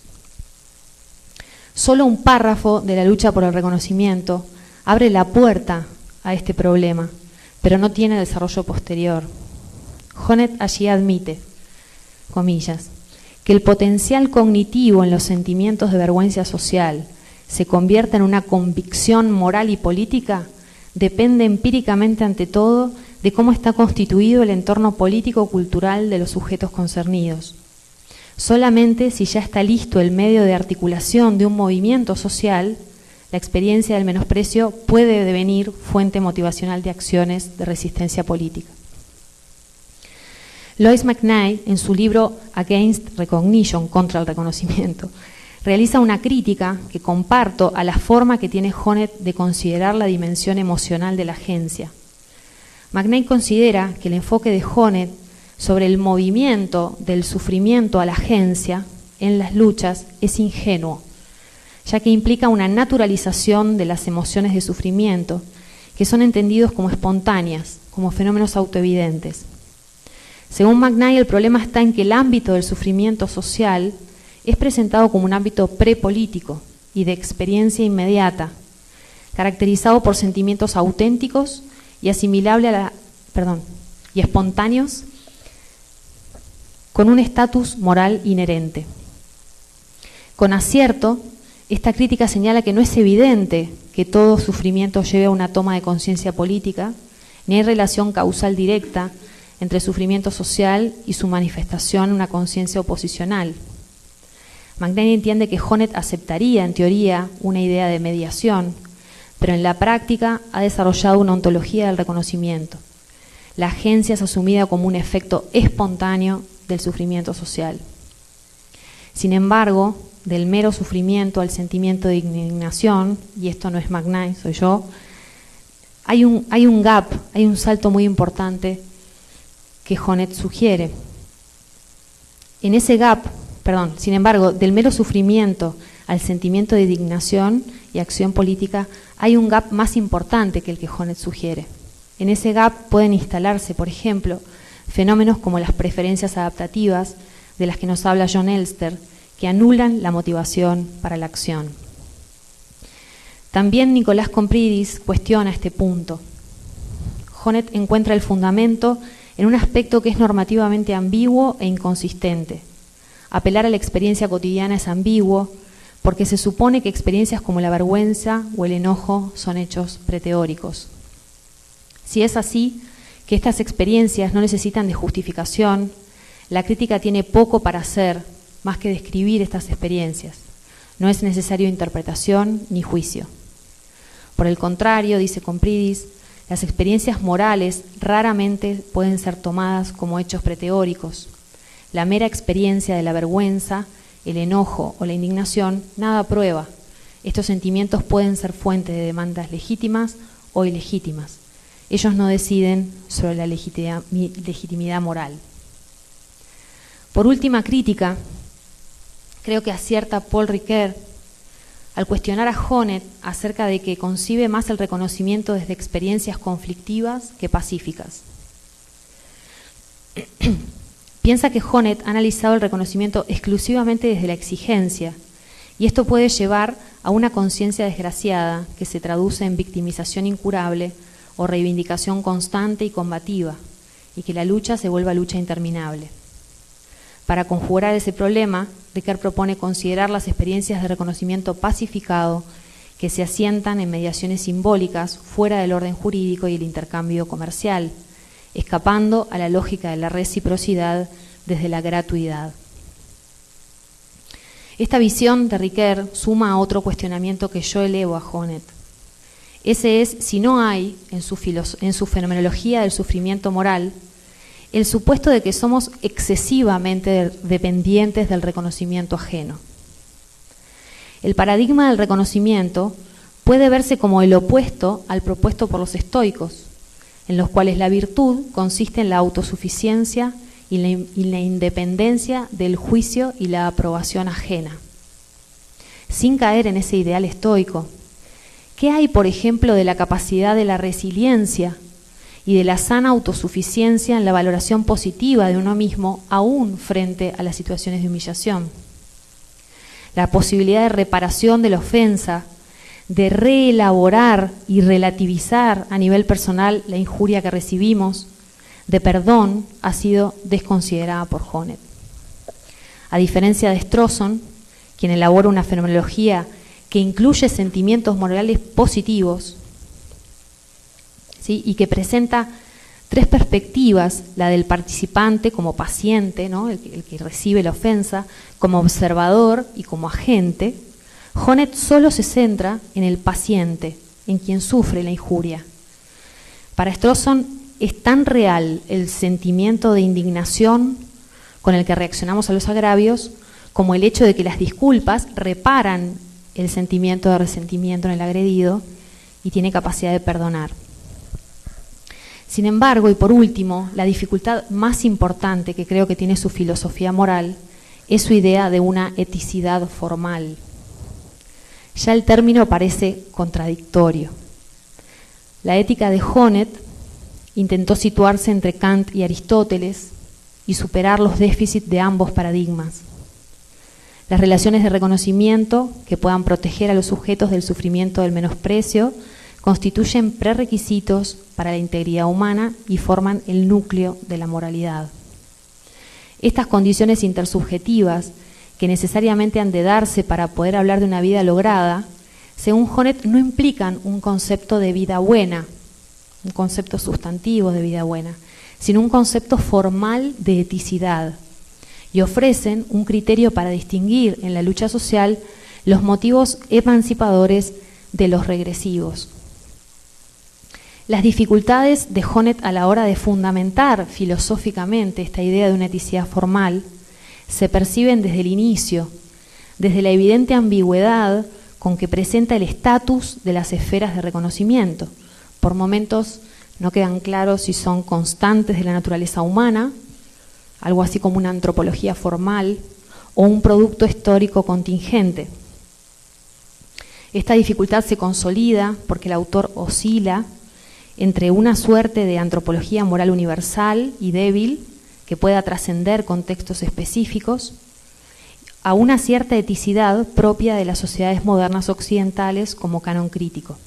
Solo un párrafo de la lucha por el reconocimiento abre la puerta a este problema, pero no tiene desarrollo posterior. Honneth allí admite, comillas, que el potencial cognitivo en los sentimientos de vergüenza social se convierta en una convicción moral y política depende empíricamente ante todo de cómo está constituido el entorno político-cultural de los sujetos concernidos. Solamente si ya está listo el medio de articulación de un movimiento social, la experiencia del menosprecio puede devenir fuente motivacional de acciones de resistencia política. Lois McKnight, en su libro Against Recognition, contra el reconocimiento, realiza una crítica que comparto a la forma que tiene Honneth de considerar la dimensión emocional de la agencia. McKnight considera que el enfoque de Honneth sobre el movimiento del sufrimiento a la agencia en las luchas es ingenuo, ya que implica una naturalización de las emociones de sufrimiento que son entendidos como espontáneas, como fenómenos autoevidentes. Según McKnight, el problema está en que el ámbito del sufrimiento social es presentado como un ámbito prepolítico y de experiencia inmediata, caracterizado por sentimientos auténticos y y espontáneos, con un estatus moral inherente. Con acierto, esta crítica señala que no es evidente que todo sufrimiento lleve a una toma de conciencia política, ni hay relación causal directa entre el sufrimiento social y su manifestación en una conciencia oposicional. McKnight entiende que Honneth aceptaría, en teoría, una idea de mediación, pero en la práctica ha desarrollado una ontología del reconocimiento. La agencia es asumida como un efecto espontáneo del sufrimiento social. Sin embargo, del mero sufrimiento al sentimiento de indignación, y esto no es McKnight, soy yo, hay un gap, hay un salto muy importante que Honneth sugiere. En ese gap, sin embargo, del mero sufrimiento al sentimiento de indignación y acción política, hay un gap más importante que el que Honneth sugiere. En ese gap pueden instalarse, por ejemplo, fenómenos como las preferencias adaptativas, de las que nos habla John Elster, que anulan la motivación para la acción. También Nicolás Compridis cuestiona este punto. Honneth encuentra el fundamento en un aspecto que es normativamente ambiguo e inconsistente. Apelar a la experiencia cotidiana es ambiguo porque se supone que experiencias como la vergüenza o el enojo son hechos preteóricos. Si es así, que estas experiencias no necesitan de justificación, la crítica tiene poco para hacer más que describir estas experiencias. No es necesario interpretación ni juicio. Por el contrario, dice Compridis, las experiencias morales raramente pueden ser tomadas como hechos preteóricos. La mera experiencia de la vergüenza, el enojo o la indignación nada prueba. Estos sentimientos pueden ser fuente de demandas legítimas o ilegítimas. Ellos no deciden sobre la legitimidad moral. Por última crítica, creo que acierta Paul Ricoeur al cuestionar a Honneth acerca de que concibe más el reconocimiento desde experiencias conflictivas que pacíficas. Piensa que Honneth ha analizado el reconocimiento exclusivamente desde la exigencia, y esto puede llevar a una conciencia desgraciada que se traduce en victimización incurable o reivindicación constante y combativa, y que la lucha se vuelva lucha interminable. Para conjurar ese problema, Ricoeur propone considerar las experiencias de reconocimiento pacificado que se asientan en mediaciones simbólicas fuera del orden jurídico y el intercambio comercial, escapando a la lógica de la reciprocidad desde la gratuidad. Esta visión de Ricoeur suma a otro cuestionamiento que yo elevo a Honneth. Ese es si no hay en su fenomenología del sufrimiento moral el supuesto de que somos excesivamente dependientes del reconocimiento ajeno. El paradigma del reconocimiento puede verse como el opuesto al propuesto por los estoicos, en los cuales la virtud consiste en la autosuficiencia y la independencia del juicio y la aprobación ajena. Sin caer en ese ideal estoico, ¿qué hay, por ejemplo, de la capacidad de la resiliencia y de la sana autosuficiencia en la valoración positiva de uno mismo, aún frente a las situaciones de humillación? La posibilidad de reparación de la ofensa, de reelaborar y relativizar a nivel personal la injuria que recibimos, de perdón, ha sido desconsiderada por Honneth. A diferencia de Strawson, quien elabora una fenomenología que incluye sentimientos morales positivos, ¿sí?, y que presenta tres perspectivas, la del participante como paciente, ¿no? el que recibe la ofensa, como observador y como agente, Honneth solo se centra en el paciente, en quien sufre la injuria. Para Strawson es tan real el sentimiento de indignación con el que reaccionamos a los agravios como el hecho de que las disculpas reparan el sentimiento de resentimiento en el agredido y tiene capacidad de perdonar. Sin embargo, y por último, la dificultad más importante que creo que tiene su filosofía moral es su idea de una eticidad formal. Ya el término parece contradictorio. La ética de Honneth intentó situarse entre Kant y Aristóteles y superar los déficits de ambos paradigmas. Las relaciones de reconocimiento que puedan proteger a los sujetos del sufrimiento del menosprecio constituyen prerequisitos para la integridad humana y forman el núcleo de la moralidad. Estas condiciones intersubjetivas, que necesariamente han de darse para poder hablar de una vida lograda, según Honneth, no implican un concepto de vida buena, un concepto sustantivo de vida buena, sino un concepto formal de eticidad, y ofrecen un criterio para distinguir en la lucha social los motivos emancipadores de los regresivos. Las dificultades de Honneth a la hora de fundamentar filosóficamente esta idea de una eticidad formal se perciben desde el inicio, desde la evidente ambigüedad con que presenta el estatus de las esferas de reconocimiento. Por momentos no quedan claros si son constantes de la naturaleza humana, algo así como una antropología formal, o un producto histórico contingente. Esta dificultad se consolida porque el autor oscila entre una suerte de antropología moral universal y débil que pueda trascender contextos específicos, a una cierta eticidad propia de las sociedades modernas occidentales como canon crítico.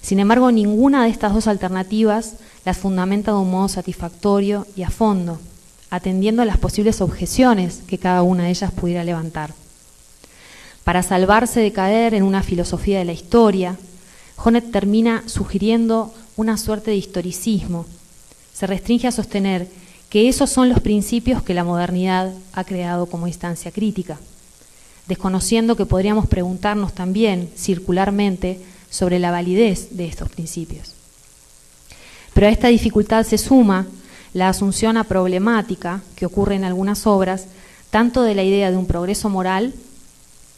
Sin embargo, ninguna de estas dos alternativas las fundamenta de un modo satisfactorio y a fondo, atendiendo a las posibles objeciones que cada una de ellas pudiera levantar. Para salvarse de caer en una filosofía de la historia, Honneth termina sugiriendo una suerte de historicismo. Se restringe a sostener que esos son los principios que la modernidad ha creado como instancia crítica, desconociendo que podríamos preguntarnos también circularmente sobre la validez de estos principios. Pero a esta dificultad se suma la asunción a problemática que ocurre en algunas obras, tanto de la idea de un progreso moral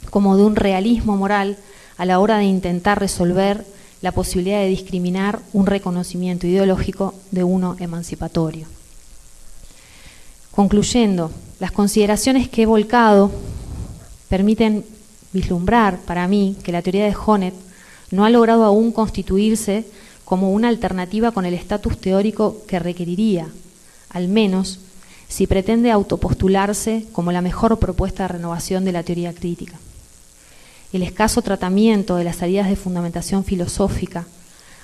como de un realismo moral a la hora de intentar resolver la posibilidad de discriminar un reconocimiento ideológico de uno emancipatorio. Concluyendo, las consideraciones que he volcado permiten vislumbrar para mí que la teoría de Honneth no ha logrado aún constituirse como una alternativa con el estatus teórico que requeriría, al menos si pretende autopostularse como la mejor propuesta de renovación de la teoría crítica. El escaso tratamiento de las salidas de fundamentación filosófica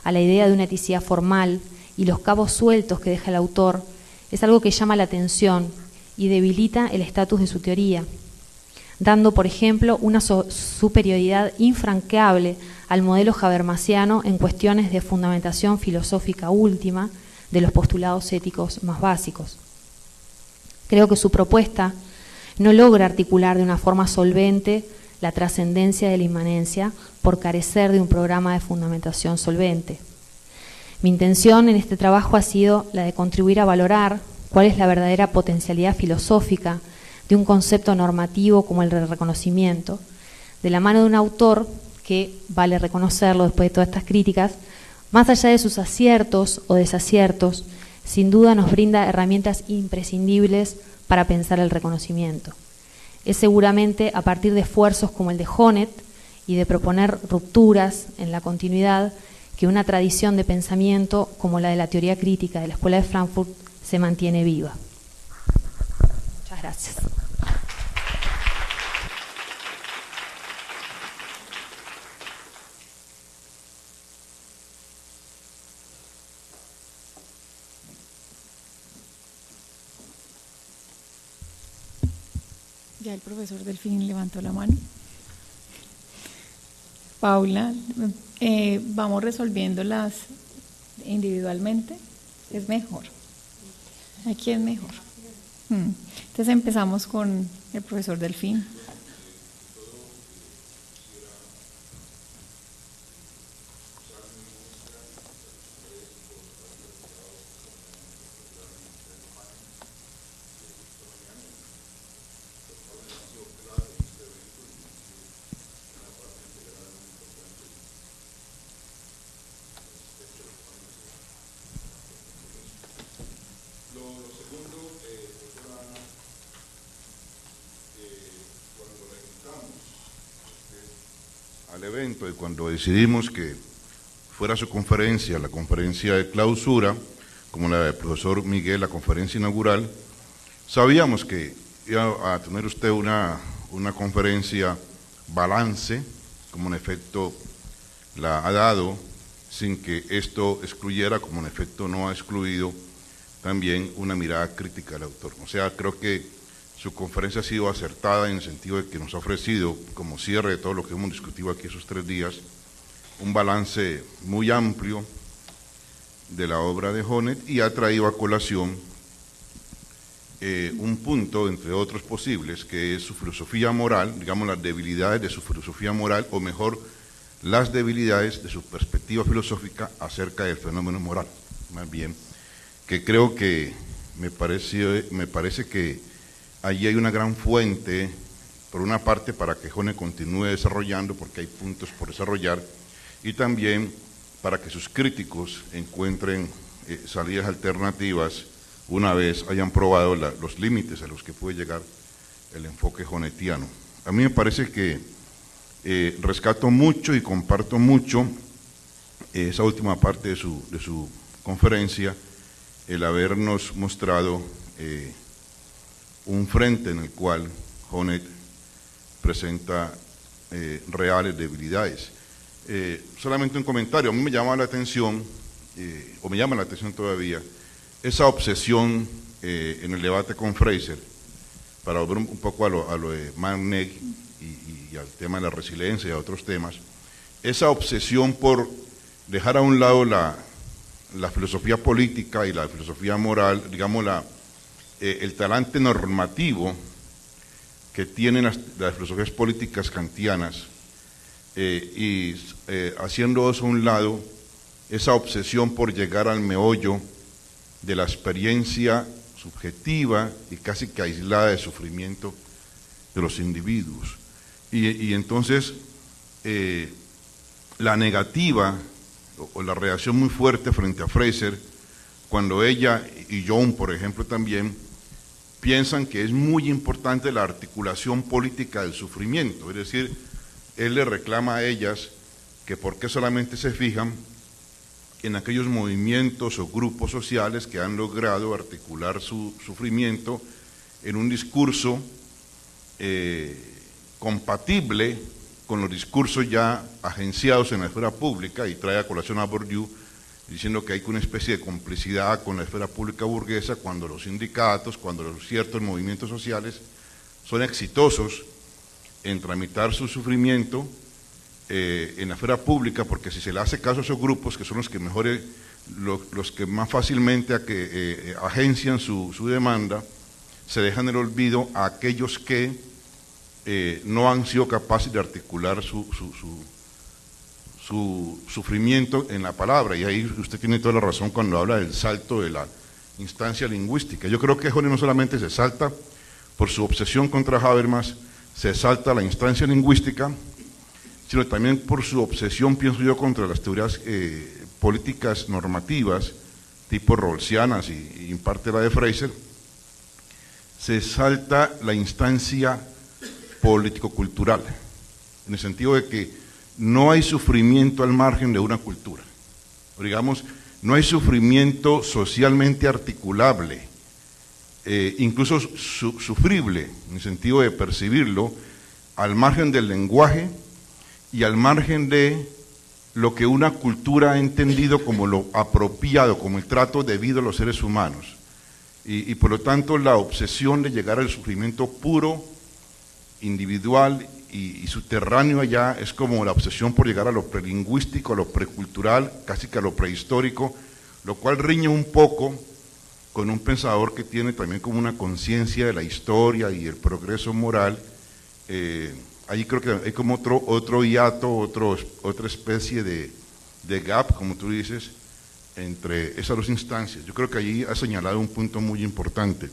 a la idea de una eticidad formal y los cabos sueltos que deja el autor es algo que llama la atención y debilita el estatus de su teoría, dando, por ejemplo, una superioridad infranqueable al modelo habermasiano en cuestiones de fundamentación filosófica última de los postulados éticos más básicos. Creo que su propuesta no logra articular de una forma solvente la trascendencia de la inmanencia por carecer de un programa de fundamentación solvente. Mi intención en este trabajo ha sido la de contribuir a valorar cuál es la verdadera potencialidad filosófica de un concepto normativo como el del reconocimiento, de la mano de un autor que, vale reconocerlo después de todas estas críticas, más allá de sus aciertos o desaciertos, sin duda nos brinda herramientas imprescindibles para pensar el reconocimiento. Es seguramente a partir de esfuerzos como el de Honneth y de proponer rupturas en la continuidad que una tradición de pensamiento como la de la teoría crítica de la Escuela de Frankfurt se mantiene viva. Muchas gracias.
Ya el profesor Delfín levantó la mano. Paula, vamos resolviéndolas individualmente. Es mejor. Aquí es mejor. Entonces empezamos con el profesor Delfín.
Al evento y cuando decidimos que fuera su conferencia, la conferencia de clausura, como la del profesor Miguel, la conferencia inaugural, sabíamos que iba a tener usted una conferencia balance, como en efecto la ha dado, sin que esto excluyera, como en efecto no ha excluido, también una mirada crítica del autor. O sea, creo que su conferencia ha sido acertada en el sentido de que nos ha ofrecido, como cierre de todo lo que hemos discutido aquí esos 3 días, un balance muy amplio de la obra de Honneth y ha traído a colación un punto, entre otros posibles, que es su filosofía moral, digamos las debilidades de su filosofía moral, o mejor, las debilidades de su perspectiva filosófica acerca del fenómeno moral. Más bien, que creo que me parece que allí hay una gran fuente, por una parte, para que Honneth continúe desarrollando, porque hay puntos por desarrollar, y también para que sus críticos encuentren salidas alternativas una vez hayan probado los límites a los que puede llegar el enfoque honnethiano. A mí me parece que rescato mucho y comparto mucho esa última parte de su conferencia, el habernos mostrado un frente en el cual Honneth presenta reales debilidades. Solamente un comentario, a mí me llama la atención, o me llama la atención todavía, esa obsesión en el debate con Fraser, para volver un poco a lo de Magnay y al tema de la resiliencia y a otros temas, esa obsesión por dejar a un lado la filosofía política y la filosofía moral, digamos el talante normativo que tienen las filosofías políticas kantianas y haciendo eso a un lado, esa obsesión por llegar al meollo de la experiencia subjetiva y casi que aislada de sufrimiento de los individuos. Y entonces la negativa o la reacción muy fuerte frente a Fraser, cuando ella y John, por ejemplo, también piensan que es muy importante la articulación política del sufrimiento, es decir, él le reclama a ellas que por qué solamente se fijan en aquellos movimientos o grupos sociales que han logrado articular su sufrimiento en un discurso compatible con los discursos ya agenciados en la esfera pública, y trae a colación a Bourdieu, diciendo que hay una especie de complicidad con la esfera pública burguesa cuando los sindicatos, cuando los ciertos movimientos sociales son exitosos en tramitar su sufrimiento en la esfera pública, porque si se le hace caso a esos grupos, que son los que mejor, los que más fácilmente agencian su demanda, se dejan en el olvido a aquellos que no han sido capaces de articular su sufrimiento en la palabra, y ahí usted tiene toda la razón cuando habla del salto de la instancia lingüística. Yo creo que Honneth no solamente se salta por su obsesión contra Habermas, se salta la instancia lingüística, sino también por su obsesión, pienso yo, contra las teorías políticas normativas, tipo rawlsianas y en parte la de Fraser. Se salta la instancia político-cultural, en el sentido de que no hay sufrimiento al margen de una cultura, o digamos, no hay sufrimiento socialmente articulable, incluso sufrible, en el sentido de percibirlo, al margen del lenguaje y al margen de lo que una cultura ha entendido como lo apropiado, como el trato debido a los seres humanos, y por lo tanto la obsesión de llegar al sufrimiento puro, individual y subterráneo allá es como la obsesión por llegar a lo prelingüístico, a lo precultural, casi que a lo prehistórico, lo cual riñe un poco con un pensador que tiene también como una conciencia de la historia y el progreso moral. Ahí creo que hay como otro hiato, otra especie de gap, como tú dices, entre esas dos instancias. Yo creo que allí ha señalado un punto muy importante.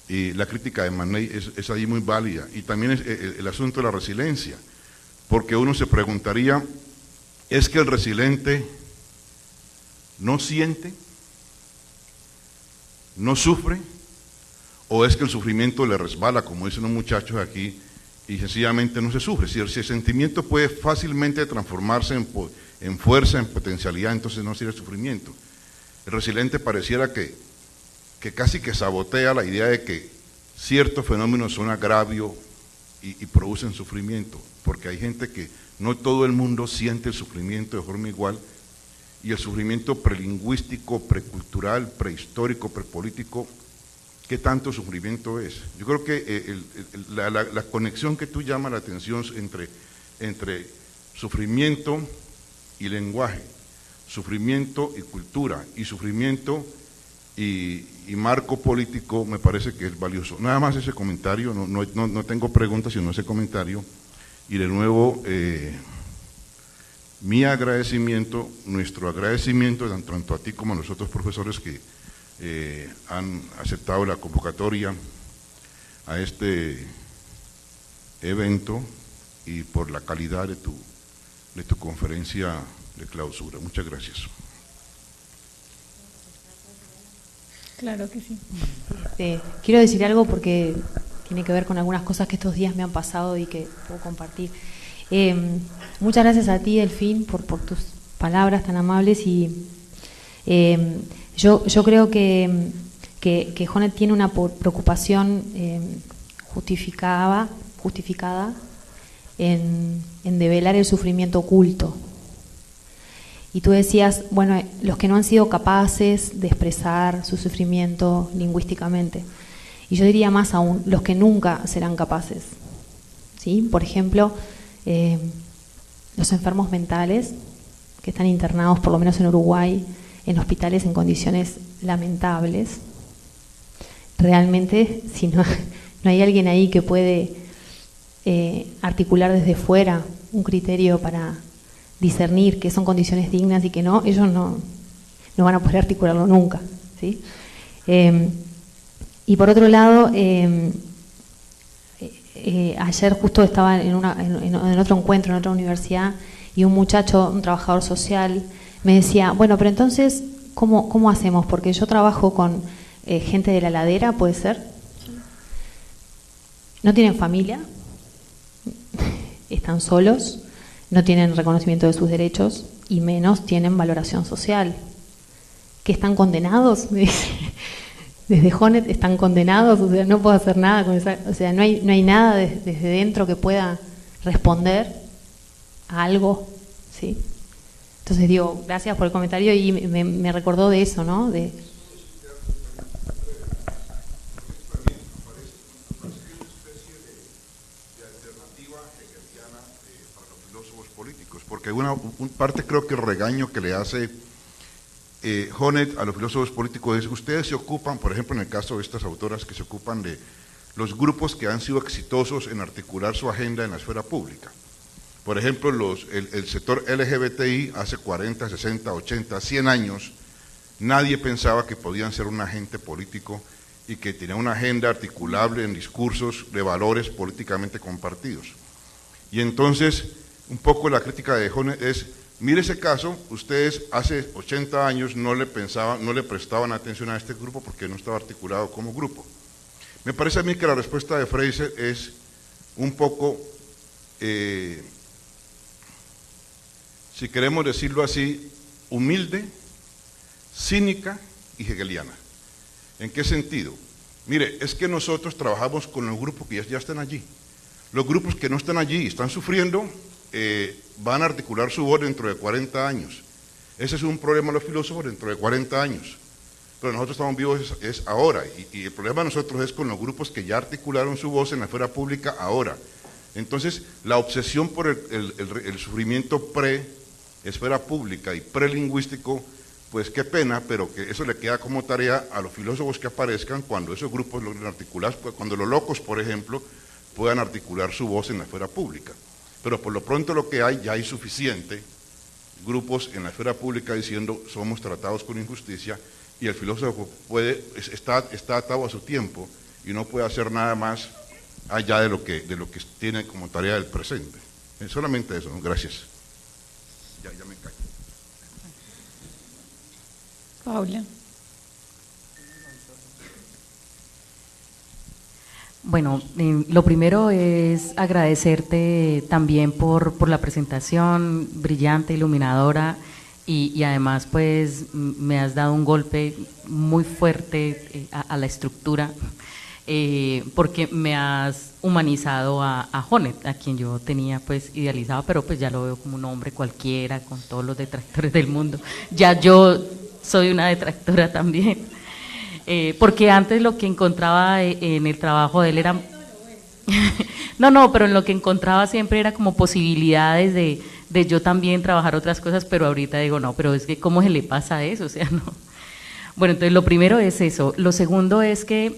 Y la crítica de Manei es ahí muy válida. Y también es el asunto de la resiliencia, porque uno se preguntaría, ¿es que el resiliente no siente, no sufre, o es que el sufrimiento le resbala, como dicen los muchachos aquí, y sencillamente no se sufre? Si el sentimiento puede fácilmente transformarse en fuerza, en potencialidad, entonces no sería sufrimiento. El resiliente pareciera que casi que sabotea la idea de que ciertos fenómenos son agravio y producen sufrimiento, porque hay gente que no todo el mundo siente el sufrimiento de forma igual, y el sufrimiento prelingüístico, precultural, prehistórico, prepolítico, ¿qué tanto sufrimiento es? Yo creo que la conexión que tú llamas la atención entre sufrimiento y lenguaje, sufrimiento y cultura, y sufrimiento y marco político, me parece que es valioso. Nada más ese comentario, no tengo preguntas, sino ese comentario, y de nuevo mi agradecimiento, nuestro agradecimiento tanto a ti como a los otros profesores que han aceptado la convocatoria a este evento y por la calidad de tu conferencia de clausura. Muchas gracias.
Claro que sí.
Quiero decir algo porque tiene que ver con algunas cosas que estos días me han pasado y que puedo compartir. Muchas gracias a ti, Delfín, por tus palabras tan amables, y yo creo que Jonet tiene una preocupación justificada en develar el sufrimiento oculto. Y tú decías, bueno, los que no han sido capaces de expresar su sufrimiento lingüísticamente. Y yo diría más aún, los que nunca serán capaces. ¿Sí? Por ejemplo, los enfermos mentales que están internados, por lo menos en Uruguay, en hospitales en condiciones lamentables. Realmente, si no hay alguien ahí que puede articular desde fuera un criterio para discernir que son condiciones dignas y que no, ellos no van a poder articularlo nunca, ¿sí? Y por otro lado, ayer justo estaba en otro encuentro, en otra universidad, y un muchacho, un trabajador social, me decía, bueno, pero entonces, ¿cómo hacemos? Porque yo trabajo con gente de la ladera, ¿puede ser? No tienen familia, están solos, no tienen reconocimiento de sus derechos y menos tienen valoración social. ¿Que están condenados? Desde Jonet están condenados, o sea, no puedo hacer nada con esa, o sea, no hay nada desde dentro que pueda responder a algo, ¿sí? Entonces digo, gracias por el comentario y me recordó de eso, ¿no?
Porque una parte creo que el regaño que le hace Jonet a los filósofos políticos es, ustedes se ocupan, por ejemplo en el caso de estas autoras que se ocupan de los grupos que han sido exitosos en articular su agenda en la esfera pública. Por ejemplo, el sector LGBTI hace 40, 60, 80, 100 años, nadie pensaba que podían ser un agente político y que tenía una agenda articulable en discursos de valores políticamente compartidos. Y entonces, un poco la crítica de Jonet es, mire ese caso, ustedes hace 80 años no le prestaban atención a este grupo porque no estaba articulado como grupo. Me parece a mí que la respuesta de Fraser es un poco, si queremos decirlo así, humilde, cínica y hegeliana. ¿En qué sentido? Mire, es que nosotros trabajamos con los grupos que ya están allí. Los grupos que no están allí y están sufriendo, van a articular su voz dentro de 40 años. Ese es un problema de los filósofos dentro de 40 años. Pero nosotros estamos vivos es ahora, y el problema de nosotros es con los grupos que ya articularon su voz en la esfera pública ahora. Entonces, la obsesión por el sufrimiento pre-esfera pública y prelingüístico pues qué pena, pero que eso le queda como tarea a los filósofos que aparezcan cuando esos grupos logren articular, cuando los locos, por ejemplo, puedan articular su voz en la esfera pública. Pero por lo pronto lo que hay, ya hay suficiente grupos en la esfera pública diciendo somos tratados con injusticia, y el filósofo está atado a su tiempo y no puede hacer nada más allá de lo que tiene como tarea del presente. Solamente eso, ¿no? Gracias. Ya me callo.
Paula.
Bueno, lo primero es agradecerte también por la presentación brillante, iluminadora, y además pues me has dado un golpe muy fuerte a la estructura, porque me has humanizado a Honneth, a quien yo tenía pues idealizado, pero pues ya lo veo como un hombre cualquiera, con todos los detractores del mundo. Ya yo soy una detractora también, porque antes lo que encontraba en el trabajo de él era no, pero en lo que encontraba siempre era como posibilidades de yo también trabajar otras cosas, pero ahorita digo no, pero es que ¿cómo se le pasa eso? O sea, no. Bueno, entonces lo primero es eso. Lo segundo es que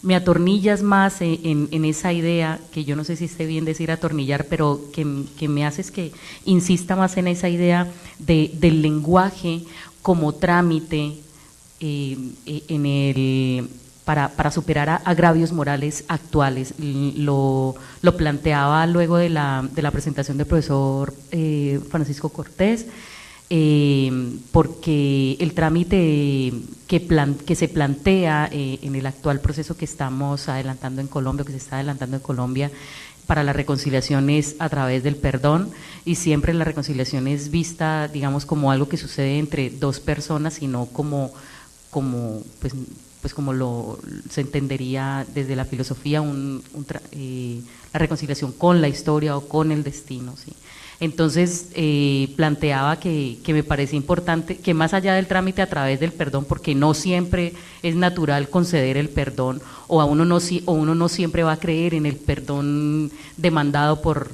me atornillas más en esa idea, que yo no sé si esté bien decir atornillar, pero que me haces que insista más en esa idea del lenguaje como trámite para superar agravios morales actuales. Lo planteaba luego de la presentación del profesor Francisco Cortés, porque el trámite que se plantea en el actual proceso que estamos adelantando en Colombia, que se está adelantando en Colombia, para la reconciliación es a través del perdón, y siempre la reconciliación es vista, digamos, como algo que sucede entre dos personas, y no como se entendería desde la filosofía la reconciliación con la historia o con el destino, ¿sí? Entonces planteaba que me parece importante que más allá del trámite a través del perdón, porque no siempre es natural conceder el perdón, o uno no siempre va a creer en el perdón demandado por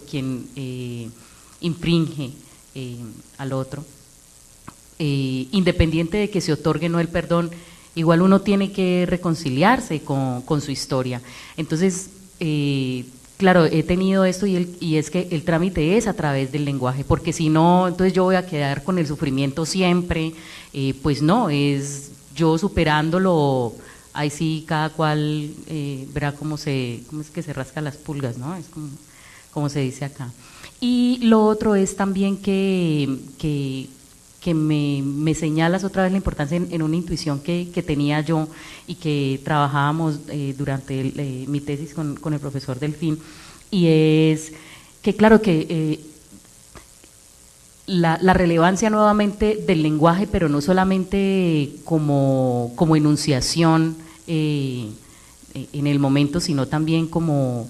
quien infringe al otro, independiente de que se otorgue o no el perdón, igual uno tiene que reconciliarse con su historia. Entonces, claro, he tenido esto y es que el trámite es a través del lenguaje, porque si no, entonces yo voy a quedar con el sufrimiento siempre. Pues no, es yo superándolo, ahí sí cada cual verá cómo es que se rasca las pulgas, ¿no? Es como se dice acá. Y lo otro es también que me señalas otra vez la importancia en una intuición que tenía yo y que trabajábamos durante mi tesis con el profesor Delfín, y es que claro que la relevancia nuevamente del lenguaje, pero no solamente como enunciación en el momento, sino también como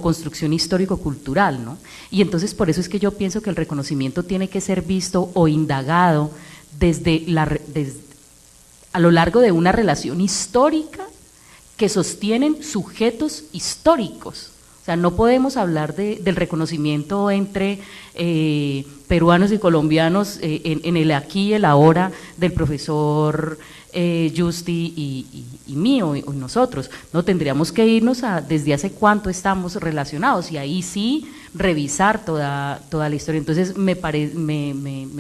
construcción histórico-cultural, ¿no? Y entonces por eso es que yo pienso que el reconocimiento tiene que ser visto o indagado a lo largo de una relación histórica que sostienen sujetos históricos. O sea, no podemos hablar del reconocimiento entre peruanos y colombianos en el aquí y el ahora del profesor Justi y mío y nosotros. No, tendríamos que irnos desde hace cuánto estamos relacionados, y ahí sí revisar toda la historia. Entonces me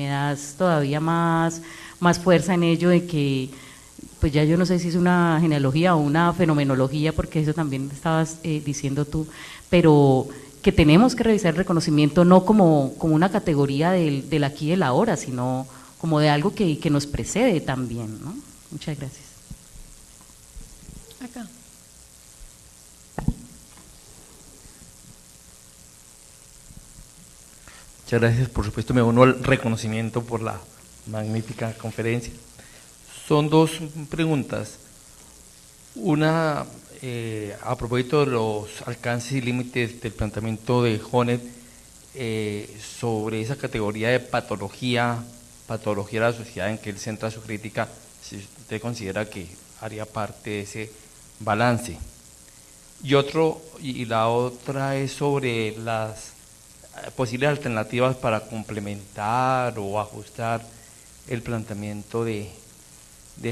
das todavía más fuerza en ello de que, pues ya yo no sé si es una genealogía o una fenomenología, porque eso también estabas diciendo tú, pero que tenemos que revisar el reconocimiento no como una categoría del aquí y el ahora, sino como de algo que nos precede también, ¿no? Muchas gracias.
Acá.
Muchas gracias, por supuesto me uno al reconocimiento por la magnífica conferencia. Son dos preguntas. Una, a propósito de los alcances y límites del planteamiento de Honneth sobre esa categoría de patología de la sociedad en que él centra su crítica, si usted considera que haría parte de ese balance. Y la otra es sobre las posibles alternativas para complementar o ajustar el planteamiento de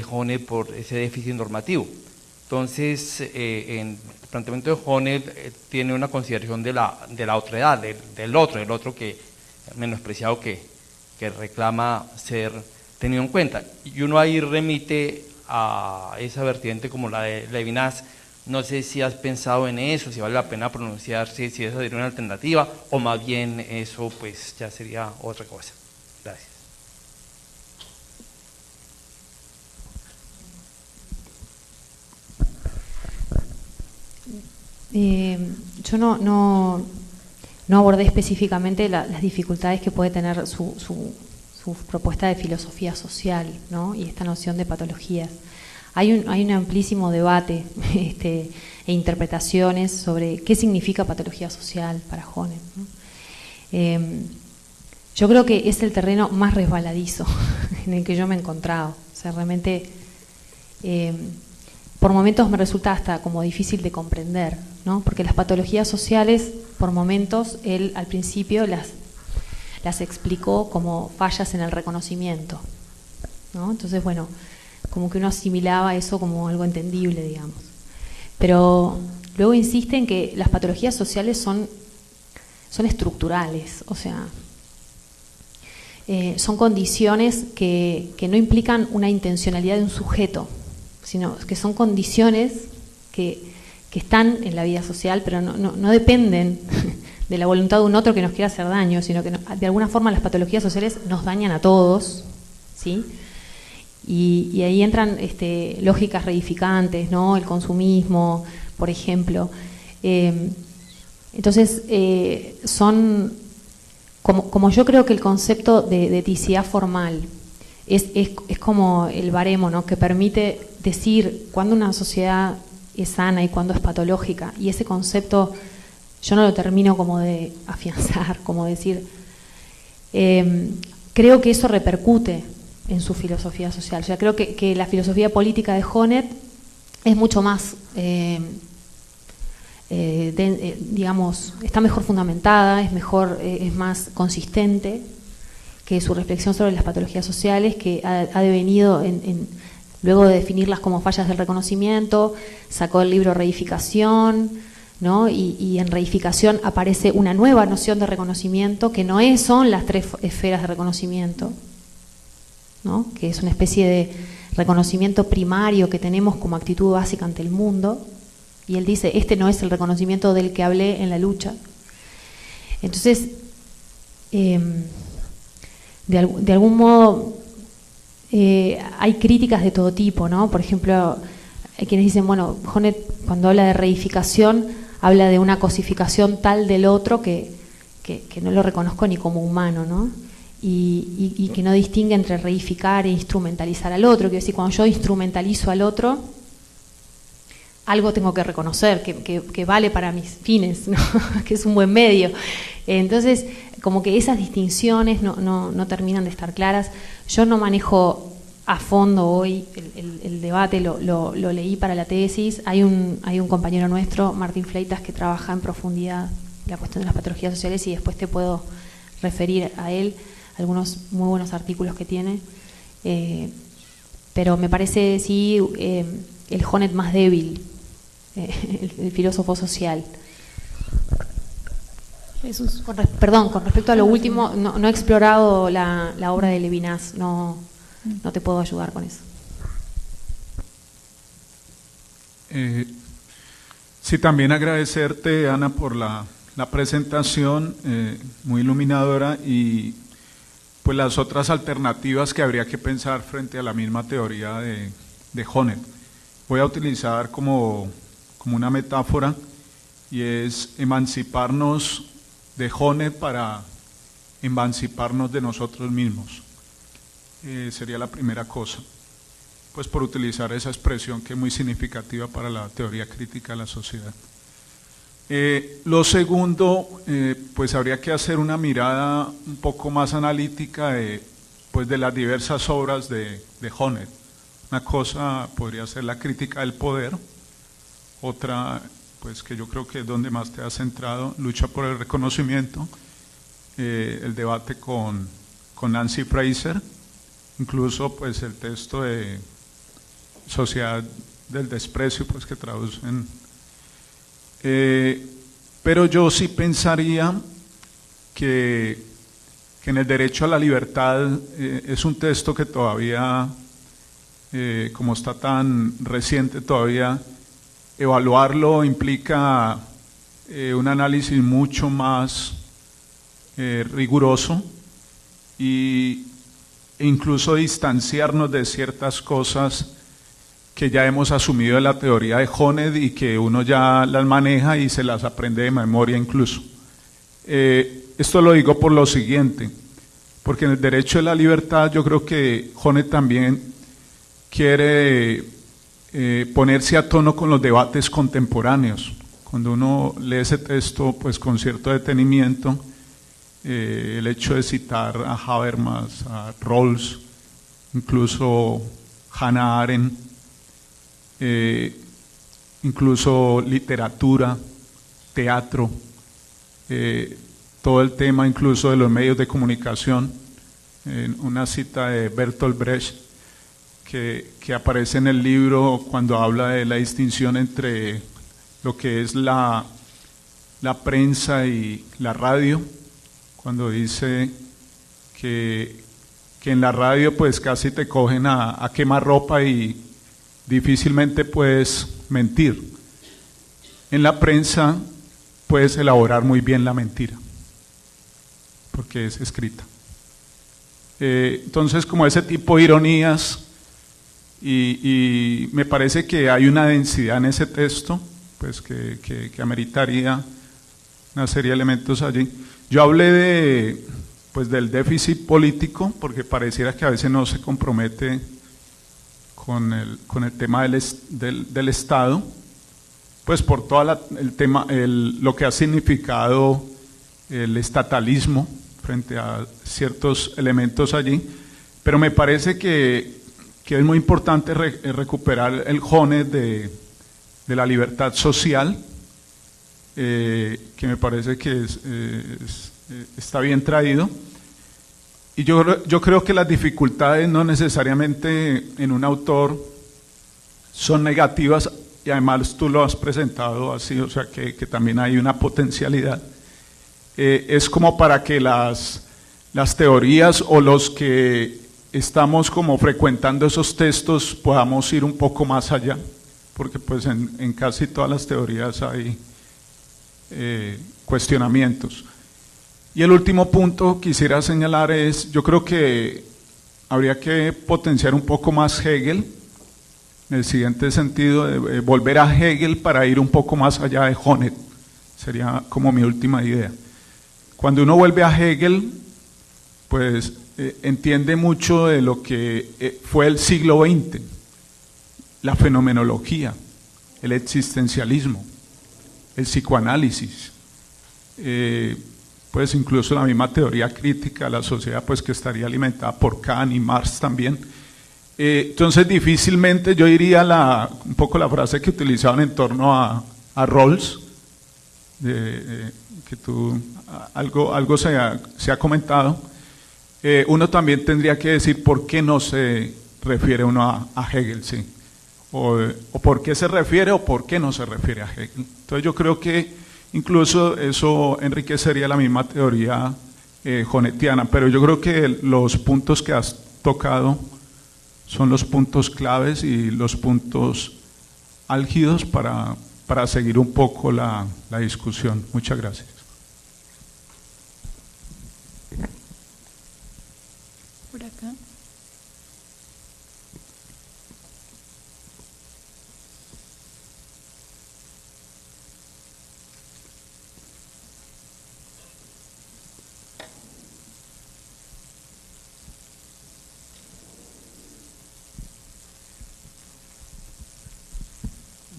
Honet por ese déficit normativo. Entonces, en el planteamiento de Honet tiene una consideración de la otredad, del otro que menospreciado que reclama ser tenido en cuenta. Y uno ahí remite a esa vertiente como la de Levinas. No sé si has pensado en eso, si vale la pena pronunciarse, si esa sería una alternativa, o más bien eso pues ya sería otra cosa. Gracias.
Yo no abordé específicamente las dificultades que puede tener su propuesta de filosofía social, ¿no? Y esta noción de patologías. Hay un amplísimo debate e interpretaciones sobre qué significa patología social para Honet, ¿no? Yo creo que es el terreno más resbaladizo en el que yo me he encontrado. O sea, realmente por momentos me resulta hasta como difícil de comprender, ¿no? Porque las patologías sociales, por momentos, él al principio las explicó como fallas en el reconocimiento, ¿no? Entonces, bueno, como que uno asimilaba eso como algo entendible, digamos. Pero luego insiste en que las patologías sociales son estructurales, o sea, son condiciones que no implican una intencionalidad de un sujeto, sino que son condiciones que están en la vida social, pero no dependen de la voluntad de un otro que nos quiera hacer daño, sino que de alguna forma las patologías sociales nos dañan a todos, ¿sí? Y ahí entran lógicas reedificantes, ¿no? El consumismo, por ejemplo. Entonces, son, como yo creo que el concepto de eticidad formal es como el baremo, ¿no? Que permite decir cuándo una sociedad es sana y cuándo es patológica, y ese concepto yo no lo termino como de afianzar, como decir, creo que eso repercute en su filosofía social. O sea, creo que la filosofía política de Honet es mucho más, digamos, está mejor fundamentada, es más consistente que su reflexión sobre las patologías sociales, que ha devenido luego de definirlas como fallas del reconocimiento, sacó el libro Reificación, ¿no? Y en reificación aparece una nueva noción de reconocimiento que no son las 3 esferas de reconocimiento, ¿no? Que es una especie de reconocimiento primario que tenemos como actitud básica ante el mundo, y él dice, no es el reconocimiento del que hablé en la lucha. Entonces, de algún modo hay críticas de todo tipo, ¿no? Por ejemplo, hay quienes dicen, bueno, Honet cuando habla de reificación habla de una cosificación tal del otro que no lo reconozco ni como humano, ¿no? Y que no distingue entre reificar e instrumentalizar al otro. Quiero decir, cuando yo instrumentalizo al otro, algo tengo que reconocer, que vale para mis fines, ¿no? Que es un buen medio. Entonces, como que esas distinciones no terminan de estar claras. Yo no manejo a fondo hoy el debate, lo leí para la tesis. Hay un compañero nuestro, Martín Fleitas, que trabaja en profundidad la cuestión de las patologías sociales, y después te puedo referir a él algunos muy buenos artículos que tiene. Pero me parece, sí, el Honet más débil, el filósofo social.
Jesús.
Con respecto a lo último, no he explorado la obra de Levinas, no te puedo ayudar con eso.
Sí, también agradecerte, Ana, por la presentación, muy iluminadora, y pues las otras alternativas que habría que pensar frente a la misma teoría de Honet. Voy a utilizar como una metáfora, y es emanciparnos de Honet para emanciparnos de nosotros mismos. Sería la primera cosa, pues por utilizar esa expresión que es muy significativa para la teoría crítica de la sociedad. Lo segundo, pues habría que hacer una mirada un poco más analítica de las diversas obras de Honet. Una cosa podría ser la crítica del poder, otra, pues que yo creo que es donde más te has centrado, lucha por el reconocimiento, el debate con Nancy Fraser, incluso pues el texto de Sociedad del Desprecio, pues que traducen. Pero yo sí pensaría que en el derecho a la libertad es un texto que todavía, como está tan reciente todavía, evaluarlo implica un análisis mucho más riguroso e incluso distanciarnos de ciertas cosas que ya hemos asumido de la teoría de Honneth y que uno ya las maneja y se las aprende de memoria incluso. Esto lo digo por lo siguiente, porque en el derecho de la libertad yo creo que Honneth también quiere ponerse a tono con los debates contemporáneos. Cuando uno lee ese texto pues con cierto detenimiento, el hecho de citar a Habermas, a Rawls, incluso Hannah Arendt, incluso literatura, teatro, todo el tema incluso de los medios de comunicación, una cita de Bertolt Brecht que aparece en el libro cuando habla de la distinción entre lo que es la prensa y la radio, cuando dice que en la radio pues casi te cogen a quemar ropa y difícilmente puedes mentir. En la prensa puedes elaborar muy bien la mentira, porque es escrita. Entonces, como ese tipo de ironías, y me parece que hay una densidad en ese texto, pues que ameritaría una serie de elementos allí. Yo hablé del déficit político, porque pareciera que a veces no se compromete con el tema del Estado, pues por todo el tema, lo que ha significado el estatalismo frente a ciertos elementos allí, pero me parece que es muy importante recuperar el Honneth de la libertad social, que me parece que está bien traído. Y yo creo que las dificultades no necesariamente en un autor son negativas, y además tú lo has presentado así, o sea que también hay una potencialidad. Es como para que las teorías o los que estamos como frecuentando esos textos podamos ir un poco más allá, porque pues en casi todas las teorías hay cuestionamientos. Y el último punto que quisiera señalar es, yo creo que habría que potenciar un poco más Hegel, en el siguiente sentido, de volver a Hegel para ir un poco más allá de Honneth, sería como mi última idea. Cuando uno vuelve a Hegel, pues entiende mucho de lo que fue el siglo XX, la fenomenología, el existencialismo, el psicoanálisis, pues incluso la misma teoría crítica de la sociedad, pues que estaría alimentada por Kant y Marx también. Entonces difícilmente yo diría un poco la frase que utilizaban en torno a Rawls, que tú algo se ha comentado. Uno también tendría que decir por qué no se refiere uno a Hegel, sí, o por qué se refiere o por qué no se refiere a Hegel. Entonces yo creo que incluso eso enriquecería la misma teoría honnetiana, pero yo creo que los puntos que has tocado son los puntos claves y los puntos álgidos para seguir un poco la discusión. Muchas gracias.
Por acá.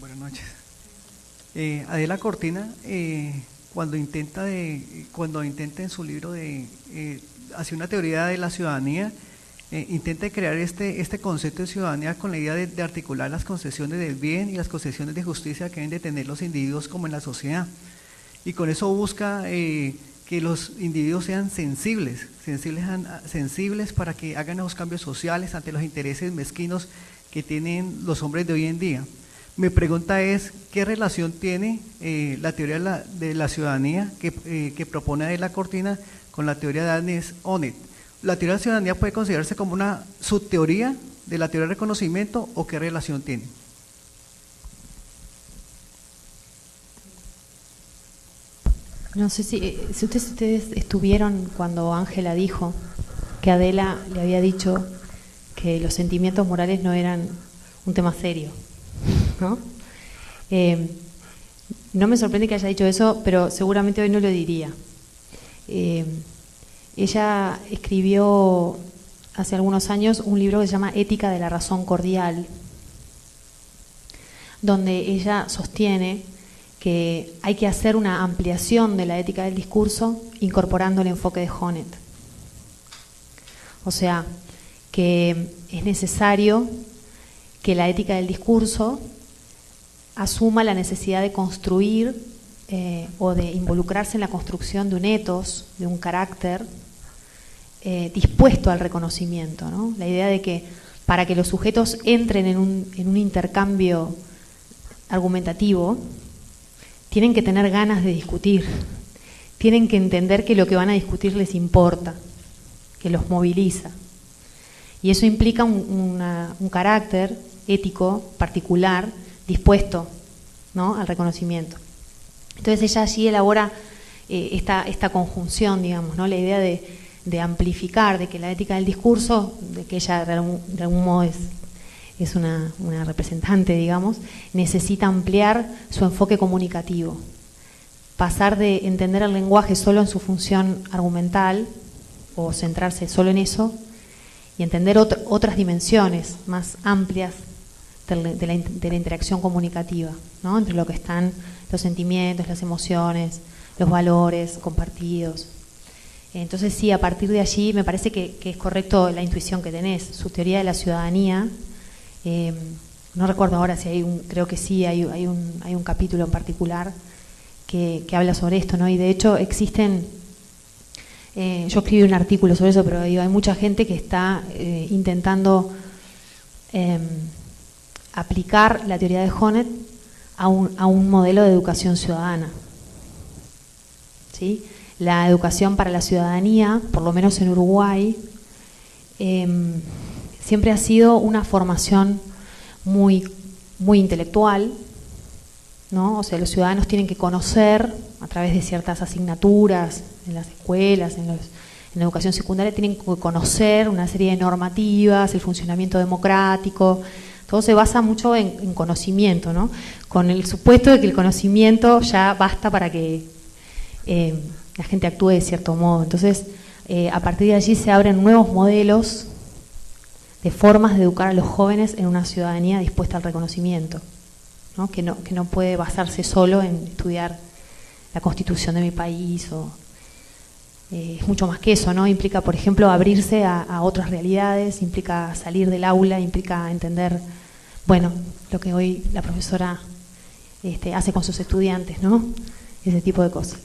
Buenas noches. Adela Cortina, cuando intenta en su libro hacia una teoría de la ciudadanía, intenta crear este concepto de ciudadanía con la idea de articular las concesiones del bien y las concesiones de justicia que deben de tener los individuos como en la sociedad. Y con eso busca que que los individuos sean sensibles para que hagan los cambios sociales ante los intereses mezquinos que tienen los hombres de hoy en día. Mi pregunta es, ¿qué relación tiene la teoría de la ciudadanía que propone Adela Cortina con la teoría de Agnes Onnet? ¿La teoría de la ciudadanía puede considerarse como una subteoría de la teoría del reconocimiento o qué relación tiene?
No sé si ustedes estuvieron cuando Ángela dijo que Adela le había dicho que los sentimientos morales no eran un tema serio, ¿no? No me sorprende que haya dicho eso, pero seguramente hoy no lo diría. Ella escribió hace algunos años un libro que se llama Ética de la razón cordial, donde ella sostiene que hay que hacer una ampliación de la ética del discurso incorporando el enfoque de Honneth. O sea, que es necesario que la ética del discurso asuma la necesidad de construir o de involucrarse en la construcción de un ethos, de un carácter dispuesto al reconocimiento, ¿no? La idea de que para que los sujetos entren en un intercambio argumentativo, tienen que tener ganas de discutir, tienen que entender que lo que van a discutir les importa, que los moviliza. Y eso implica un carácter ético particular dispuesto, ¿no?, al reconocimiento. Entonces ella allí elabora esta conjunción, digamos, ¿no?, la idea de amplificar, de que la ética del discurso, de que ella de algún modo es una representante, digamos, necesita ampliar su enfoque comunicativo, pasar de entender el lenguaje solo en su función argumental o centrarse solo en eso y entender otras dimensiones más amplias de la interacción comunicativa, ¿no?, entre lo que están los sentimientos, las emociones, los valores compartidos. Entonces sí, a partir de allí me parece que es correcto la intuición que tenés. Su teoría de la ciudadanía, no recuerdo ahora si creo que sí, hay un capítulo en particular que habla sobre esto, ¿no? Y de hecho existen, yo escribí un artículo sobre eso, pero hay mucha gente que está intentando aplicar la teoría de Honneth a un modelo de educación ciudadana, ¿sí? La educación para la ciudadanía, por lo menos en Uruguay, siempre ha sido una formación muy, muy intelectual, ¿no? O sea, los ciudadanos tienen que conocer a través de ciertas asignaturas en las escuelas, en la educación secundaria, tienen que conocer una serie de normativas, el funcionamiento democrático. Todo se basa mucho en conocimiento, ¿no?, con el supuesto de que el conocimiento ya basta para que la gente actúe de cierto modo. Entonces, a partir de allí se abren nuevos modelos de formas de educar a los jóvenes en una ciudadanía dispuesta al reconocimiento, ¿no? Que no puede basarse solo en estudiar la constitución de mi país. Es mucho más que eso, ¿no? Implica, por ejemplo, abrirse a otras realidades, implica salir del aula, implica entender, bueno, lo que hoy la profesora hace con sus estudiantes, ¿no? Ese tipo de cosas.